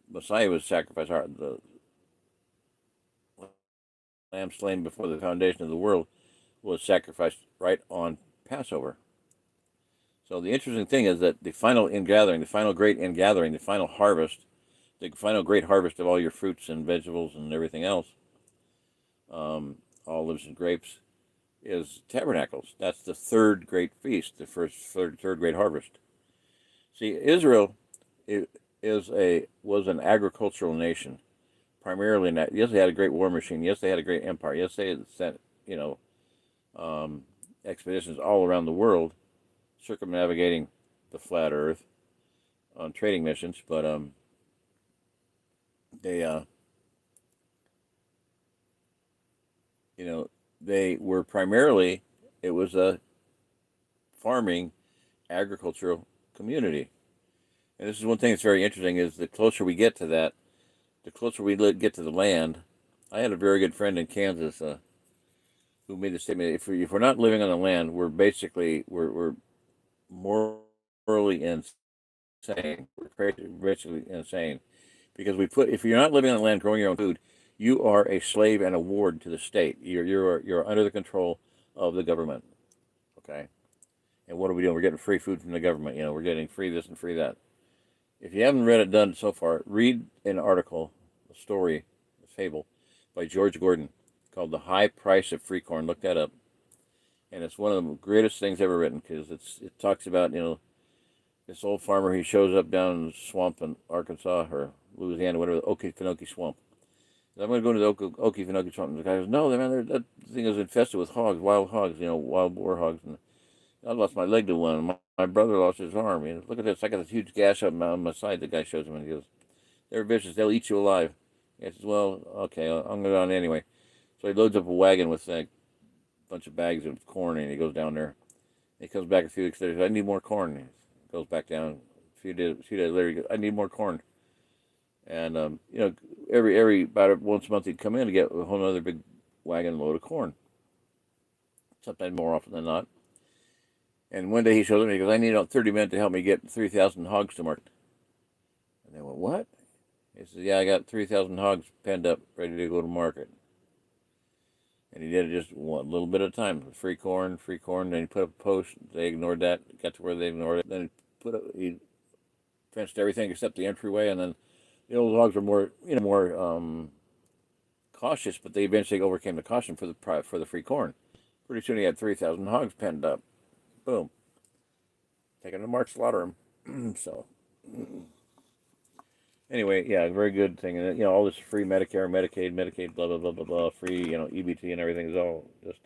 Messiah was sacrificed. The lamb slain before the foundation of the world was sacrificed right on Passover. So the interesting thing is that the final ingathering, the final great ingathering, the final harvest, the final great harvest of all your fruits and vegetables and everything else, olives and grapes, is tabernacles. That's the third great feast, the third great harvest. See, Israel was an agricultural nation, primarily. Yes, they had a great war machine. Yes, they had a great empire. Yes, they had sent expeditions all around the world, circumnavigating the flat Earth on trading missions. But they they were primarily, it was a farming agricultural community. And this is one thing that's very interesting, is the closer we get to that, the closer we get to the land. I had a very good friend in Kansas who made the statement: if we're not living on the land, we're basically we're morally insane. We're basically insane, because if you're not living on the land, growing your own food, you are a slave and a ward to the state. You're under the control of the government. Okay, and what are we doing? We're getting free food from the government. We're getting free this and free that. If you haven't read it done so far, read an article, a story, a fable by George Gordon called "The High Price of Free Corn." Look that up, and it's one of the greatest things ever written, because it talks about this old farmer. He shows up down in the swamp in Arkansas or Louisiana, whatever, the Okefenokee Swamp. I'm going to go into the Okefenokee Swamp. And the guy goes, "No, man, that thing is infested with hogs, wild hogs, wild boar hogs. And I lost my leg to one. My brother lost his arm. Look at this. I got this huge gash up on my side." The guy shows him, and he goes, "They're vicious. They'll eat you alive." He says, "Well, okay, I'm going to go on anyway." So he loads up a wagon with a bunch of bags of corn, and he goes down there. He comes back a few weeks later. "I need more corn." He goes back down. A few days later, he goes, "I need more corn." And every about once a month he'd come in to get a whole other big wagon load of corn. Sometimes more often than not. And one day he shows up and he goes, "I need 30 men to help me get 3,000 hogs to market." And they went, "What?" He says, "Yeah, I got 3,000 hogs penned up, ready to go to market." And he did it just one little bit at a time. Free corn. Then he put up a post. They ignored that. Got to where they ignored it. Then he fenced everything except the entryway. And then the old hogs were more cautious, but they eventually overcame the caution for the free corn. Pretty soon he had 3,000 hogs penned up. Boom. Taking to mark, slaughter them. So anyway, yeah, very good thing. And all this free Medicare, Medicaid, blah blah blah blah blah, free EBT and everything is all just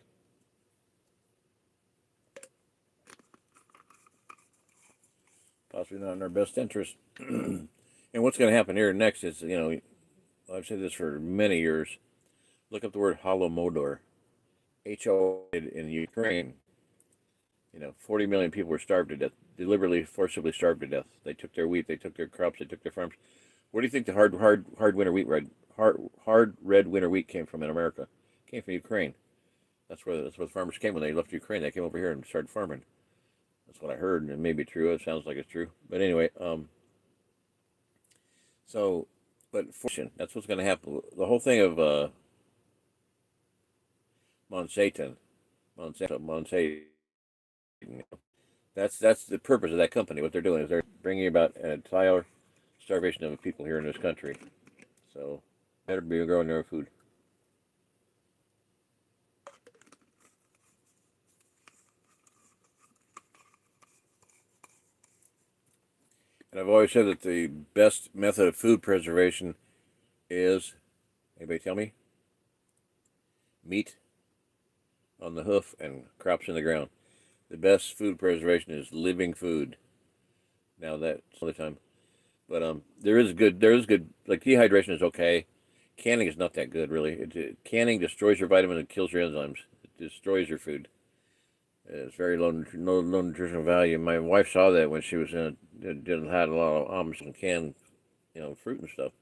possibly not in our best interest. And what's going to happen here next is, I've said this for many years. Look up the word Holodomor, HO in Ukraine. 40 million people were starved to death, deliberately, forcibly starved to death. They took their wheat, they took their crops, they took their farms. Where do you think the hard winter wheat hard red winter wheat came from in America? It came from Ukraine. That's where the farmers came when they left Ukraine. They came over here and started farming. That's what I heard, and it may be true. It sounds like it's true. But anyway, that's what's going to happen. The whole thing of Monsanto. That's the purpose of that company. What they're doing is they're bringing about an entire starvation of people here in this country. So better be growing their own food. And I've always said that the best method of food preservation is, anybody tell me? Meat on the hoof and crops in the ground. The best food preservation is living food. Now that's all the time. But there is good, like dehydration is okay. Canning is not that good, really. Canning destroys your vitamins and kills your enzymes. It destroys your food. It's very low nutritional value. My wife saw that when she was did had a lot of almonds and canned, fruit and stuff,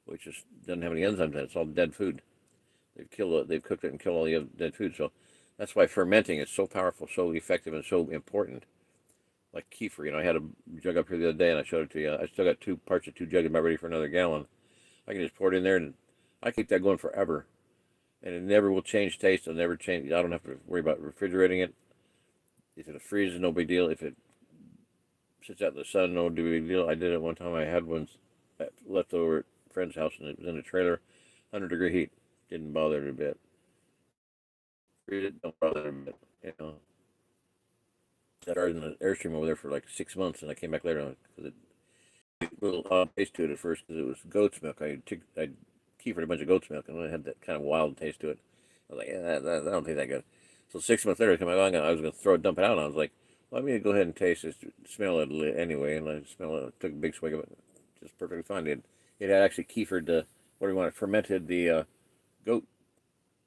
which just doesn't have any enzymes in it. It's all dead food. They've cooked it and killed all the other dead food. So that's why fermenting is so powerful, so effective, and so important. Like kefir, I had a jug up here the other day, and I showed it to you. I still got two parts of two jugs about ready for another gallon. I can just pour it in there, and I keep that going forever, and it never will change taste. It'll never change. I don't have to worry about refrigerating it. If it freezes, no big deal. If it sits out in the sun, no big deal. I did it one time. I had one left over at a friend's house, and it was in a trailer, 100-degree heat. Didn't bother it a bit. Freeze it, don't bother it a bit. That ours in the airstream over there for like 6 months, and I came back later on because it had a little odd taste to it at first because it was goat's milk. I kefir a bunch of goat's milk, and it had that kind of wild taste to it. I was like, yeah, that don't taste that good. So 6 months later, I came along, and I was going to dump it out, and I was like, well, I'm going to go ahead and taste it, smell it anyway, and I smell it. I took a big swig of it, just perfectly fine. It had actually kefired what do you want? Fermented the goat,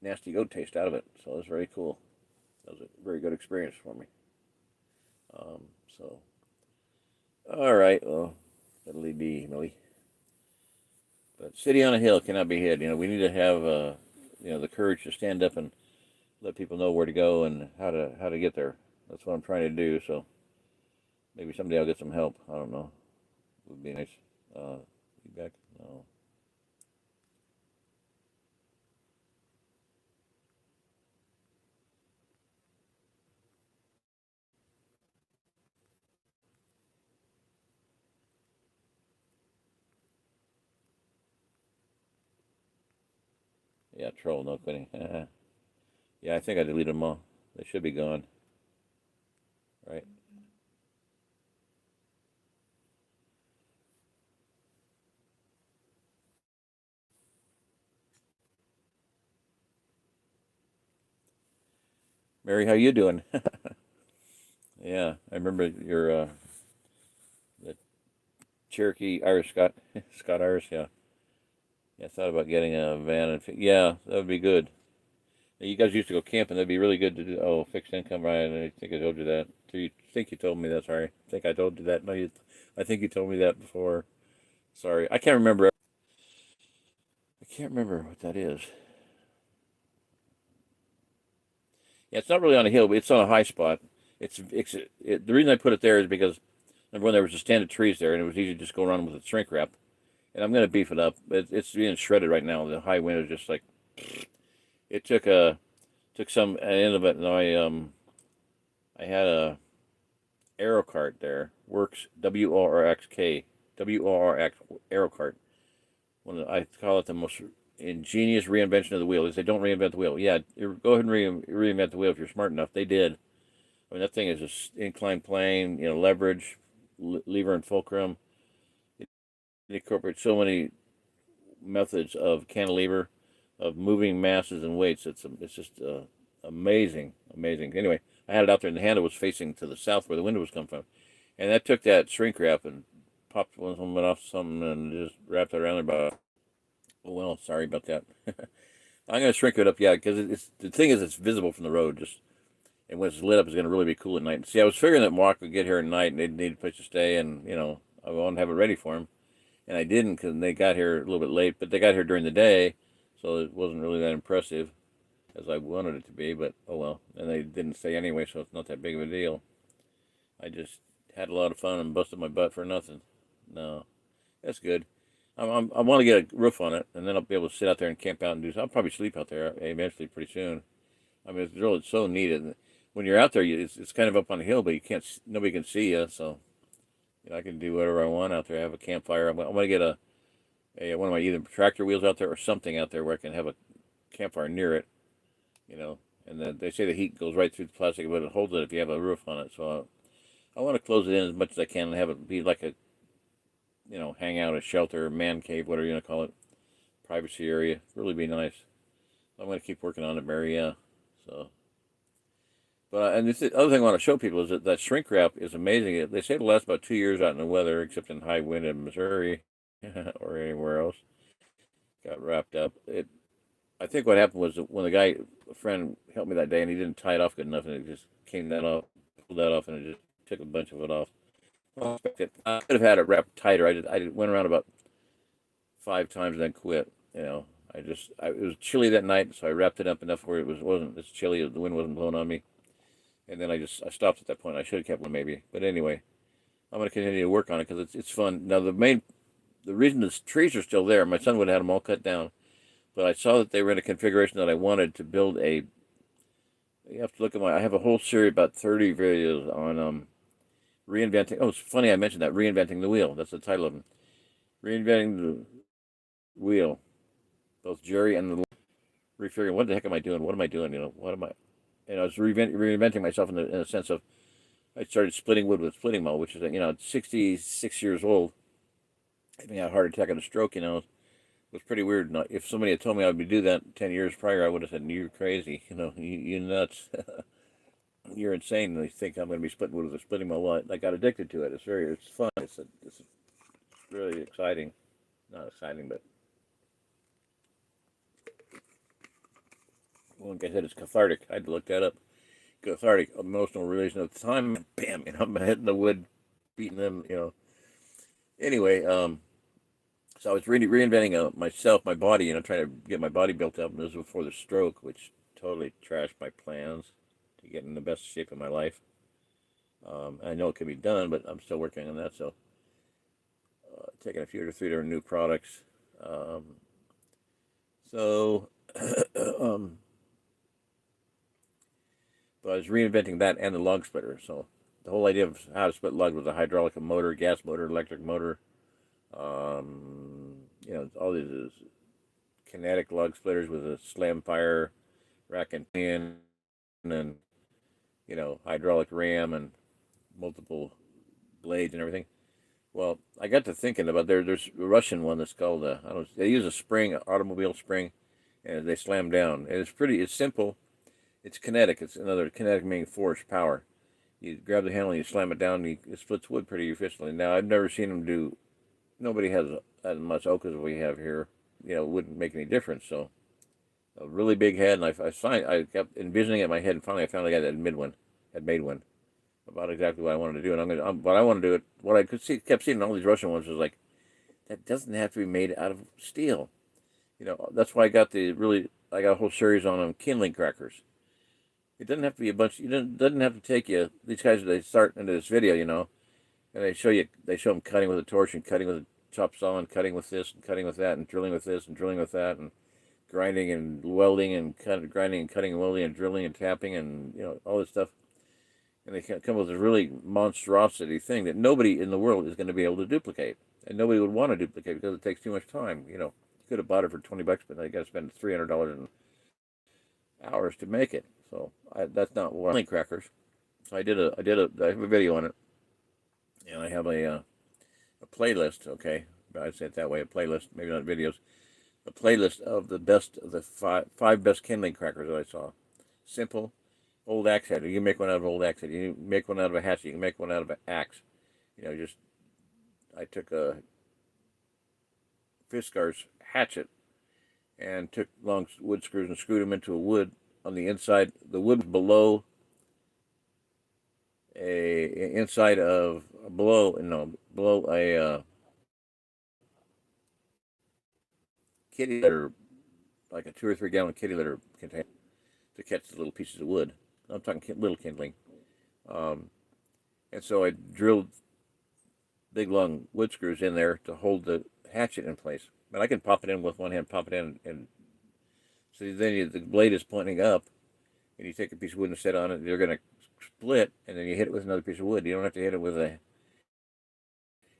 nasty goat taste out of it. So it was very cool. That was a very good experience for me. So, all right, well, that'll be Millie. But city on a hill cannot be hid. We need to have the courage to stand up and let people know where to go and how to get there. That's what I'm trying to do. So maybe someday I'll get some help. I don't know. It would be nice. Feedback? No. Yeah, troll, no quitting. Yeah, I think I deleted them all. They should be gone, right? Mary, how you doing? Yeah, I remember your the Cherokee Irish Scott Scott Irish. Yeah, yeah. I thought about getting a van and yeah, that would be good. You guys used to go camping. That'd be really good to do. Oh, fixed income, right? I think I told you that. So you think you told me that? Sorry, I think I told you that. No, I think you told me that before. Sorry, I can't remember. I can't remember what that is. Yeah, it's not really on a hill, but it's on a high spot. The reason I put it there is because number one, there was a stand of trees there, and it was easy to just go around with a shrink wrap. And I'm going to beef it up. It's being shredded right now. The high wind is just like it took some end of it, and I had a aero cart there. Works WORX aero cart. I call it the most ingenious reinvention of the wheel. They say don't reinvent the wheel. Yeah, go ahead and reinvent the wheel if you're smart enough. They did. I mean, that thing is a inclined plane, leverage, lever and fulcrum. It incorporates so many methods of cantilever, of moving masses and weights. It's just amazing, amazing. Anyway, I had it out there, and the handle was facing to the south where the window was coming from, and I took that shrink wrap and popped one off something and just wrapped it around there. About oh well, sorry about that. I'm gonna shrink it up, yeah, because it's the thing is it's visible from the road. Just and when it's lit up, it's gonna really be cool at night. See, I was figuring that Mark would get here at night, and they'd need a place to stay, and I wanted to have it ready for him, and I didn't because they got here a little bit late, but they got here during the day, so it wasn't really that impressive as I wanted it to be. But oh well, and they didn't stay anyway, so it's not that big of a deal. I just had a lot of fun and busted my butt for nothing. No, that's good. I want to get a roof on it, and then I'll be able to sit out there and camp out and do. I'll probably sleep out there eventually, pretty soon. I mean, it's really so neat. When you're out there, it's kind of up on a hill, but you can't. Nobody can see you, so I can do whatever I want out there. I have a campfire. I'm going to get one of my either tractor wheels out there or something out there where I can have a campfire near it. And then they say the heat goes right through the plastic, but it holds it if you have a roof on it. So I want to close it in as much as I can and have it be like a hangout, a shelter, man cave, whatever you want to call it, privacy area. Really be nice. I'm going to keep working on it, Mary. Yeah. So, and the other thing I want to show people is that shrink wrap is amazing. They say it'll last about 2 years out in the weather, except in high wind in Missouri or anywhere else. got wrapped up. I think what happened was that when a friend helped me that day, and he didn't tie it off good enough, and it just came that off, pulled that off, and it just took a bunch of it off. Well, I could have had it wrapped tighter. Went around about 5 times and then quit. It was chilly that night, so I wrapped it up enough where wasn't as chilly. The wind wasn't blowing on me, and then I stopped at that point. I should have kept one maybe, but anyway, I'm going to continue to work on it because it's fun. Now the reason the trees are still there, my son would have had them all cut down, but I saw that they were in a configuration that I wanted to build a. You have to look at I have a whole series about 30 videos on reinventing. Oh, it's funny I mentioned that, reinventing the wheel. That's the title of them. Reinventing the wheel. Both Jerry and the refiguring. What the heck am I doing? What am I doing? What am I? And I was reinventing myself in a sense of I started splitting wood with splitting mold, which is at 66 years old, having a heart attack and a stroke. It was pretty weird. If somebody had told me I would do that 10 years prior, I would have said, "You're crazy. You nuts. You're insane." And they think I'm going to be splitting wood with a splitting mold. Well, I got addicted to it. It's fun. It's really exciting. Not exciting, but like I said, it's cathartic. I had to look that up. Cathartic, emotional release. And at the time, bam, I'm hitting the wood, beating them. Anyway, so I was really reinventing myself, my body, trying to get my body built up. And this was before the stroke, which totally trashed my plans to get in the best shape of my life. I know it can be done, but I'm still working on that. So, taking a few or 3 different new products. So, but I was reinventing that and the log splitter. So, the whole idea of how to split logs with a hydraulic motor, gas motor, electric motor. All these kinetic log splitters with a slam fire rack and pin, and hydraulic ram and multiple blades and everything. Well, I got to thinking about there's a Russian one that's called I don't know, they use a spring, an automobile spring, and they slam down. And it's simple. It's kinetic. It's another kinetic meaning force, power. You grab the handle and you slam it down, and it splits wood pretty efficiently. Now, I've never seen them do. Nobody has as much oak as we have here. It wouldn't make any difference. So, a really big head, and I kept envisioning it in my head, and finally I found a guy that had made one about exactly what I wanted to do. And what I want to do it. What I kept seeing in all these Russian ones was like, that doesn't have to be made out of steel. That's why I got a whole series on them kindling crackers. It doesn't have to be a bunch. Doesn't have to take you. These guys, they start into this video, and they show them cutting with a torch and cutting with a chop saw and cutting with this and cutting with that and drilling with this and drilling with that and grinding and welding and grinding and cutting and welding and drilling and tapping and all this stuff. And they come up with this really monstrosity thing that nobody in the world is going to be able to duplicate, and nobody would want to duplicate because it takes too much time. You could have bought it for $20, but they got to spend $300 in hours to make it. So that's not what I'm crackers. So I have a video on it, and I have a playlist. Okay, I'd say it that way. A playlist, maybe not videos. A playlist of the five best kindling crackers that I saw. Simple, old axe head. You can make one out of old axe head. You can make one out of a hatchet. You can make one out of an axe. I took a Fiskars hatchet and took long wood screws and screwed them into a wood on the inside. The wood below below a kitty litter, like a 2 or 3 gallon kitty litter container to catch the little pieces of wood. I'm talking little kindling. And so I drilled big long wood screws in there to hold the hatchet in place. But I can pop it in with one hand, pop it in, and so then the blade is pointing up, and you take a piece of wood and set on it. They're going to split, and then you hit it with another piece of wood. You don't have to hit it with a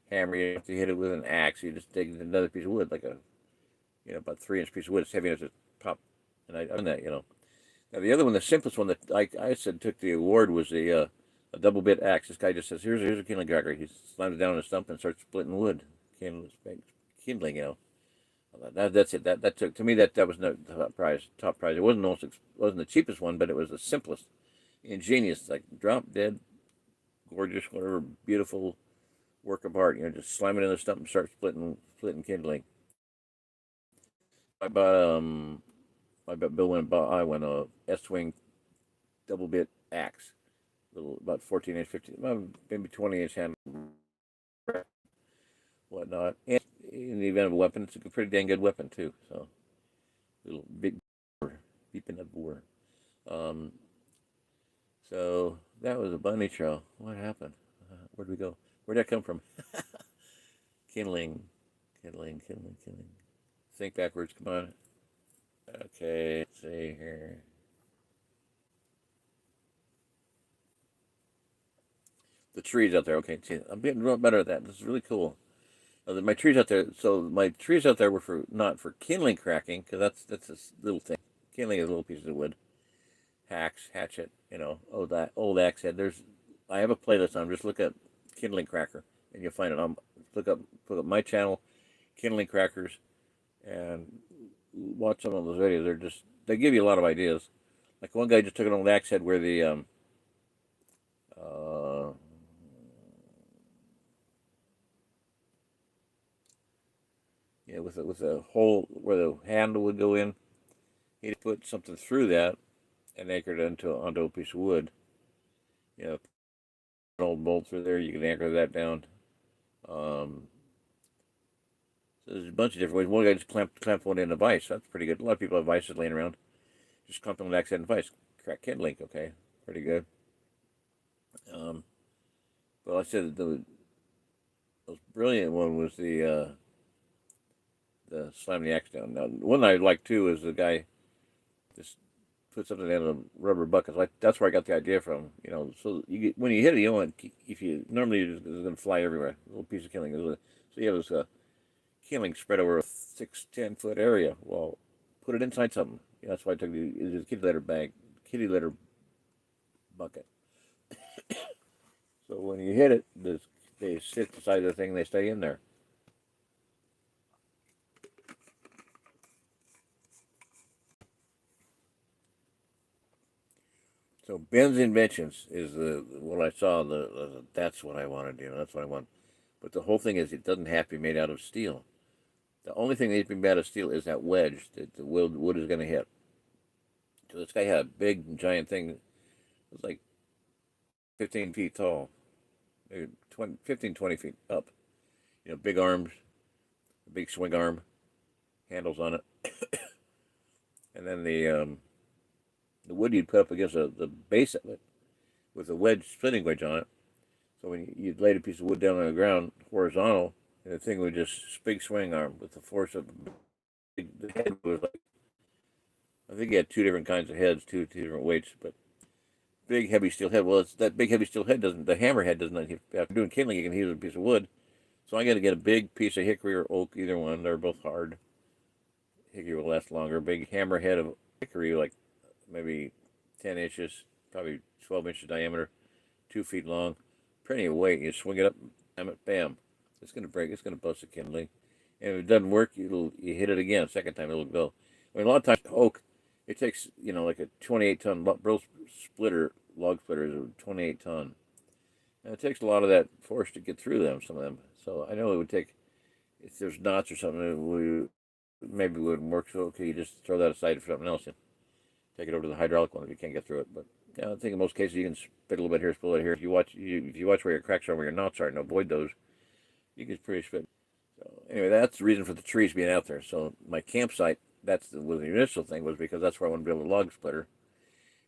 hammer. You don't have to hit it with an axe. You just take another piece of wood, like about 3-inch piece of wood. It's heavy enough to pop. And I've done that. Now the other one, the simplest one that I said took the award was a double bit axe. This guy just says, "Here's a kindling cracker." He slams it down on a stump and starts splitting wood, kindling. That's it. That took, to me, that was no top prize. It wasn't the cheapest one, but it was the simplest, ingenious, like drop dead, gorgeous, whatever, beautiful work of art. Just slam it in the stump and start splitting kindling. I bet Bill went and bought I went a S-Wing double bit axe, little about 14 inch, 15, maybe 20 inch handle, whatnot. And in the event of a weapon, it's a pretty dang good weapon too. So little big bore, deep in the bore. Um, so that was a bunny trail. What happened? Where'd we go? Where'd that come from? Kindling, kindling. Think backwards. Come on. Okay, let's see here. The trees out there. Okay, see, I'm getting real better at that. This is really cool. My trees out there. So my trees out there were for not for kindling cracking because that's a little thing. Kindling is little pieces of wood, hacks, hatchet. Old axe head. I have a playlist on. Just look at kindling cracker, and you'll find it. Look up my channel, kindling crackers, and watch some of those videos. They give you a lot of ideas. Like one guy just took an old axe head where the uh, with a hole where the handle would go in. He'd put something through that and anchor it onto a piece of wood. An old bolt through there. You can anchor that down. Um, so there's a bunch of different ways. One guy just clamped one in a vise. That's pretty good. A lot of people have vices laying around. Just clamp an axe head in a vise. Crack kindling. Okay, pretty good. Um, but like I said the most brilliant one was the slam the axe down. Now, one I like too is the guy just put something in a rubber bucket. Like that's where I got the idea from. So when you hit it, you don't want if you normally it's going to fly everywhere. A little piece of kindling. So you have this kindling spread over a 6-10 foot area. Well, put it inside something. That's why I took the kitty litter bucket. So when you hit it, they sit beside the thing. They stay in there. So Ben's inventions is what I saw. That's what I wanted. That's what I want. But the whole thing is, it doesn't have to be made out of steel. The only thing that needs to be made out of steel is that wedge that the wood is going to hit. So this guy had a big, giant thing. It was like 15 feet tall, maybe 15, 20 feet up. Big arms, a big swing arm, handles on it, and then the wood you'd put up against the base of it with a splitting wedge on it. So when you'd laid a piece of wood down on the ground horizontal, and the thing would just big swing arm with the force of the head was like, I think he had two different kinds of heads, two different weights, but big heavy steel head. Well, it's that big heavy steel head doesn't the hammer head doesn't after doing kindling you can use a piece of wood. So I got to get a big piece of hickory or oak, either one. They're both hard. Hickory will last longer. Big hammer head of hickory, like maybe 10 inches, probably 12 inches diameter, 2 feet long. Plenty of weight. You swing it up, bam. It's going to break. It's going to bust the kindling. And if it doesn't work, you hit it again. Second time, it'll go. I mean, a lot of times, oak, it takes, like a 28-ton log splitter is a 28-ton. And it takes a lot of that force to get through them, some of them. So I know it would take, if there's knots or something, maybe wouldn't work. So, okay, you just throw that aside for something else and take it over to the hydraulic one if you can't get through it. But I think in most cases you can spit a little bit here, spill it here. If you watch where your cracks are, where your knots are, and avoid those, you can pretty spit. So anyway, that's the reason for the trees being out there. So my campsite, was the initial thing, was because that's where I wanted to build a log splitter.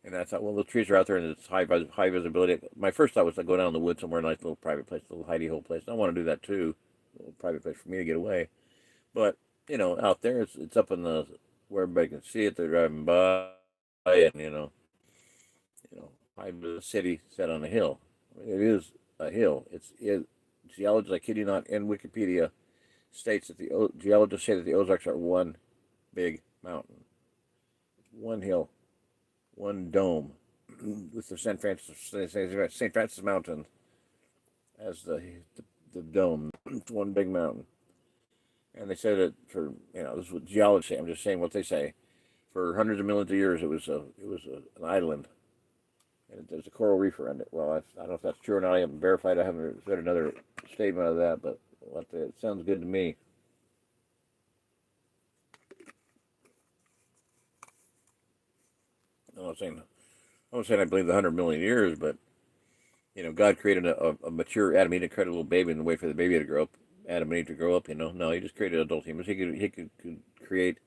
And I thought, well, the trees are out there and it's high visibility. My first thought was to go down in the woods somewhere, a nice little private place, a little hidey hole place. And I want to do that too, a little private place for me to get away. But out there, it's up in where everybody can see it. They're driving by, and high the city set on a hill. It is a hill. Geologists, I kid you not, in Wikipedia states that geologists say that the Ozarks are one big mountain, one hill, one dome, with the St. Francis Mountain as the dome. It's one big mountain. And they said that this is what geologists say. I'm just saying what they say. For hundreds of millions of years, it was an island, and there's a coral reef around it. Well, I don't know if that's true or not. I haven't verified. I haven't read another statement of that, but it sounds good to me. I'm not saying I believe the 100 million years, but God created a mature Adam. He didn't create a little baby and wait for the baby to grow up. Adam and Eve to grow up. No, He just created adult humans. He could create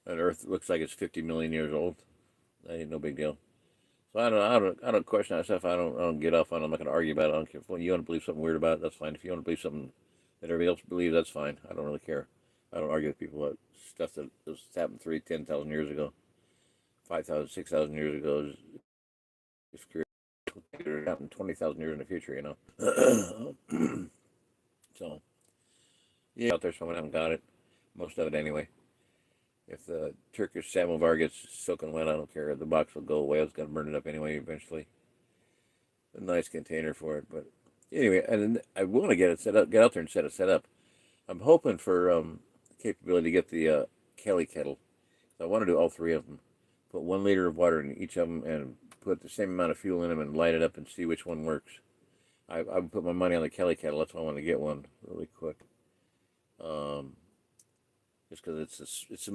an Earth that looks like it's 50 million years old. That ain't no big deal. So I don't question that stuff. I don't get off on it. I'm not going to argue about it. I don't care if you want to believe something weird about it. That's fine. If you want to believe something that everybody else believes, that's fine. I don't really care. I don't argue with people about stuff that was happened 10,000 years ago, 5,000, 6,000 years ago. It's created happen 20,000 years in the future. So yeah, out there someone haven't got it. Most of it anyway. If the Turkish samovar gets soaking wet, I don't care. The box will go away. I was going to burn it up anyway eventually. A nice container for it, but anyway, and I want to get it set up. Get out there and set up. I'm hoping for capability to get the Kelly kettle. So I want to do all three of them. Put 1 liter of water in each of them and put the same amount of fuel in them and light it up and see which one works. I would put my money on the Kelly kettle. That's why I want to get one really quick. Just because it's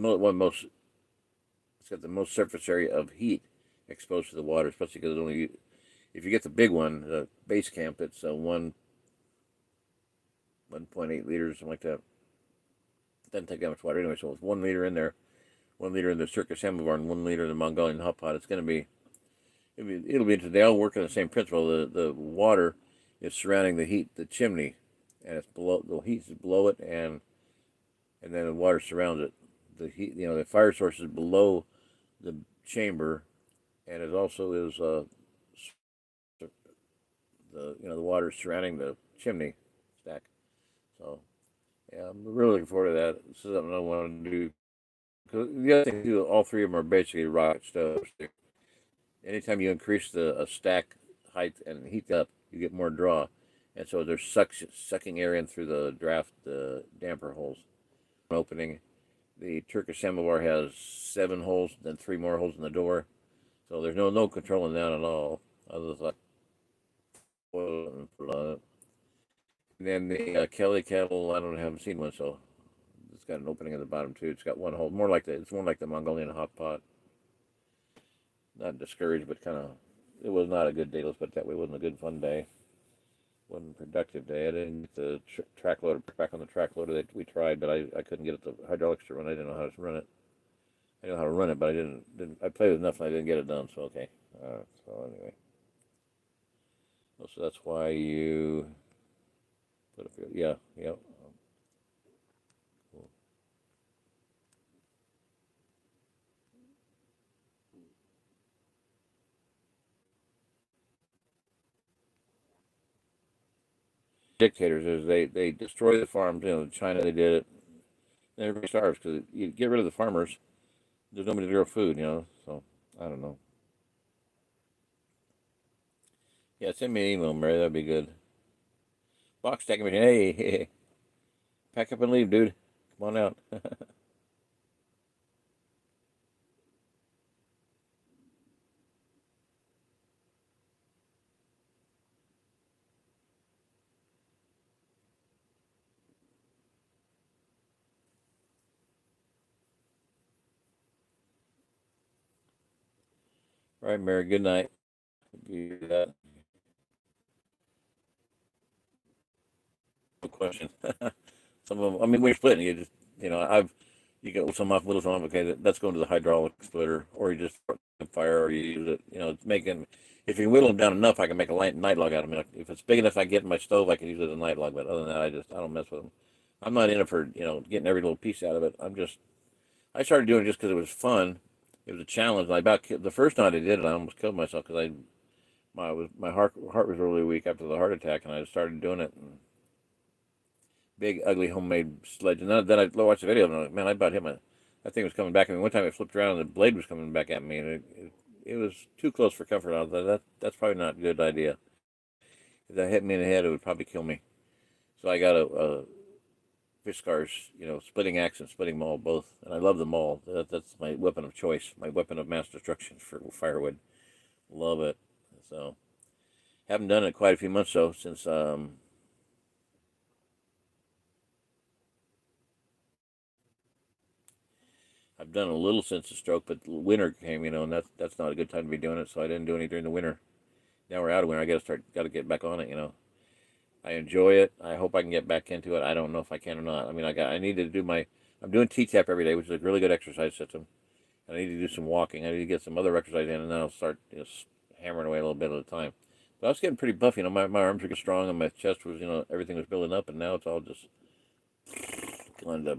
got the most surface area of heat exposed to the water, especially because if you get the big one, the base camp, it's 1.8 liters, something like that. It doesn't take that much water anyway. So with 1 liter in there, 1 liter in the Turkish samovar, and 1 liter in the Mongolian hot pot, it's going to be. It'll be. They all work on the same principle. The water is surrounding the chimney, and it's below. The heat is below it, and then the water surrounds it. The heat, the fire source is below the chamber, and it also is the water surrounding the chimney stack. So yeah, I'm really looking forward to that. This is something I want to do. Because the other thing too, all three of them are basically rocket stoves. Anytime you increase the stack height and heat up, you get more draw, and so there's sucking air in through the damper holes. Opening. The Turkish samovar has 7 holes, then 3 more holes in the door, so there's no controlling that at all. Other than oil and put on it. And then the Kelly kettle, haven't seen one, so it's got an opening at the bottom too. It's got 1 hole, it's more like the Mongolian hot pot. Not discouraged, but it was not a good day. Let's put it that way. It wasn't a good fun day. Wasn't a productive day. I didn't get the track loader back on the track loader that we tried, but I couldn't get the hydraulics to run. I didn't know how to run it. I know how to run it, but I didn't. I played with enough and I didn't get it done. So okay. So anyway, so that's why you put up. Yeah. Cool. Dictators is they destroy the farms. In China they did it. And everybody starves because you get rid of the farmers. There's nobody to grow food. So I don't know. Yeah, send me an email, Mary. That'd be good. Box stacking machine. Hey, pack up and leave, dude. Come on out. All right, Mary. Good night. You that no question. Some of them. I mean, we're splitting. You get some off, little some off. Okay, that's going to the hydraulic splitter, or you just fire, or you use it. It's making. If you whittle them down enough, I can make a night log out of them. If it's big enough, I get in my stove, I can use it as a night log. But other than that, I don't mess with them. I'm not in it for getting every little piece out of it. I started doing it just because it was fun. It was a challenge. And the first night I did it, I almost killed myself because my heart was really weak after the heart attack, and I started doing it. And big, ugly homemade sledge. And then I watched the video, and I'm like, man, I about hit that thing was coming back at me. One time it flipped around, and the blade was coming back at me, and it was too close for comfort. I was like, that's probably not a good idea. If that hit me in the head, it would probably kill me. So I got a Fiskars, splitting axe and splitting maul both, and I love the maul. That's my weapon of choice, my weapon of mass destruction for firewood. Love it. So haven't done it quite a few months though since I've done a little since the stroke, but the winter came, and that's not a good time to be doing it. So I didn't do any during the winter. Now we're out of winter. Got to get back on it. I enjoy it. I hope I can get back into it. I don't know if I can or not. I mean, I need to do I'm doing T-tap every day, which is a really good exercise system. And I need to do some walking. I need to get some other exercise in, and then I'll start hammering away a little bit at a time. But I was getting pretty buff. My arms were getting strong, and my chest was, everything was building up, and now it's all just going to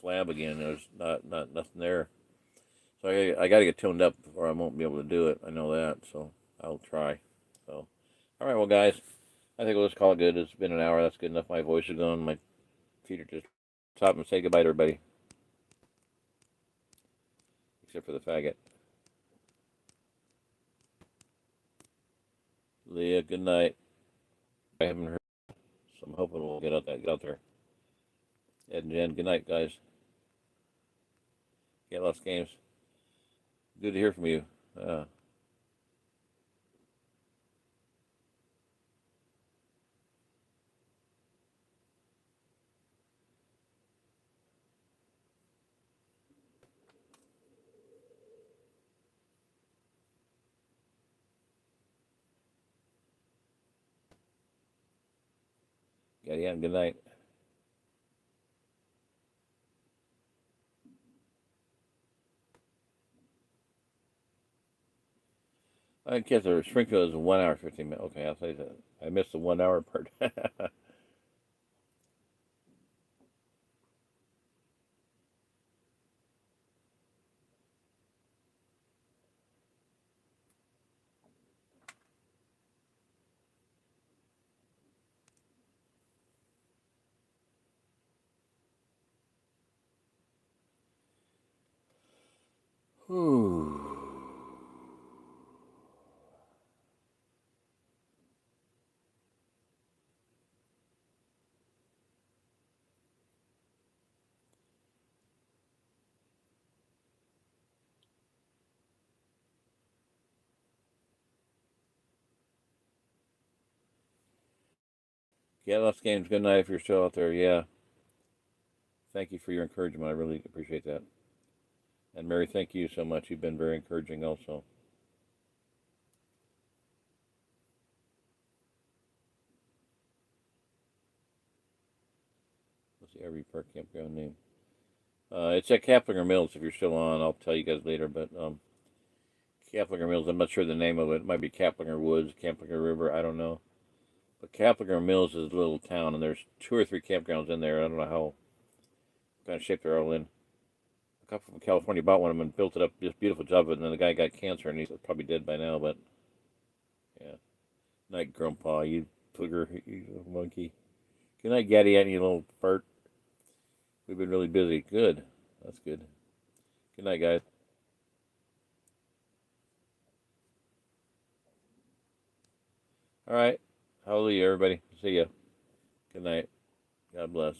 flab again. There's nothing there. So I got to get toned up or I won't be able to do it. I know that, so I'll try. So, all right, well, guys, I think we'll just call it good. It's been an hour. That's good enough. My voice is gone. My feet are just top, and say goodbye to everybody, except for the faggot. Leah, good night. I haven't heard, so I'm hoping we'll get out there. Ed and Jen, good night, guys. Get lots of games. Good to hear from you. Yeah, good night. I guess the Springfield is 1 hour 15 minutes. Okay, I'll say that. I missed the 1 hour part. Whew. Yeah, lots of games. Good night if you're still out there. Yeah. Thank you for your encouragement. I really appreciate that. And Mary, thank you so much. You've been very encouraging also. What's the RV Park campground name? It's at Kaplinger Mills. If you're still on, I'll tell you guys later. But Kaplinger Mills, I'm not sure the name of it. It might be Kaplinger Woods, Kaplinger River. I don't know. But Kaplinger Mills is a little town, and there's 2 or 3 campgrounds in there. I don't know how kind of shape they're all in. A couple from California bought one of them and built it up, just beautiful job of it. And then the guy got cancer, and he's probably dead by now. But yeah, night, Grandpa, you booger, you little monkey. Good night, Gaddy, you little fart. We've been really busy. Good, that's good. Good night, guys. All right, hallelujah, everybody. See ya. Good night. God bless.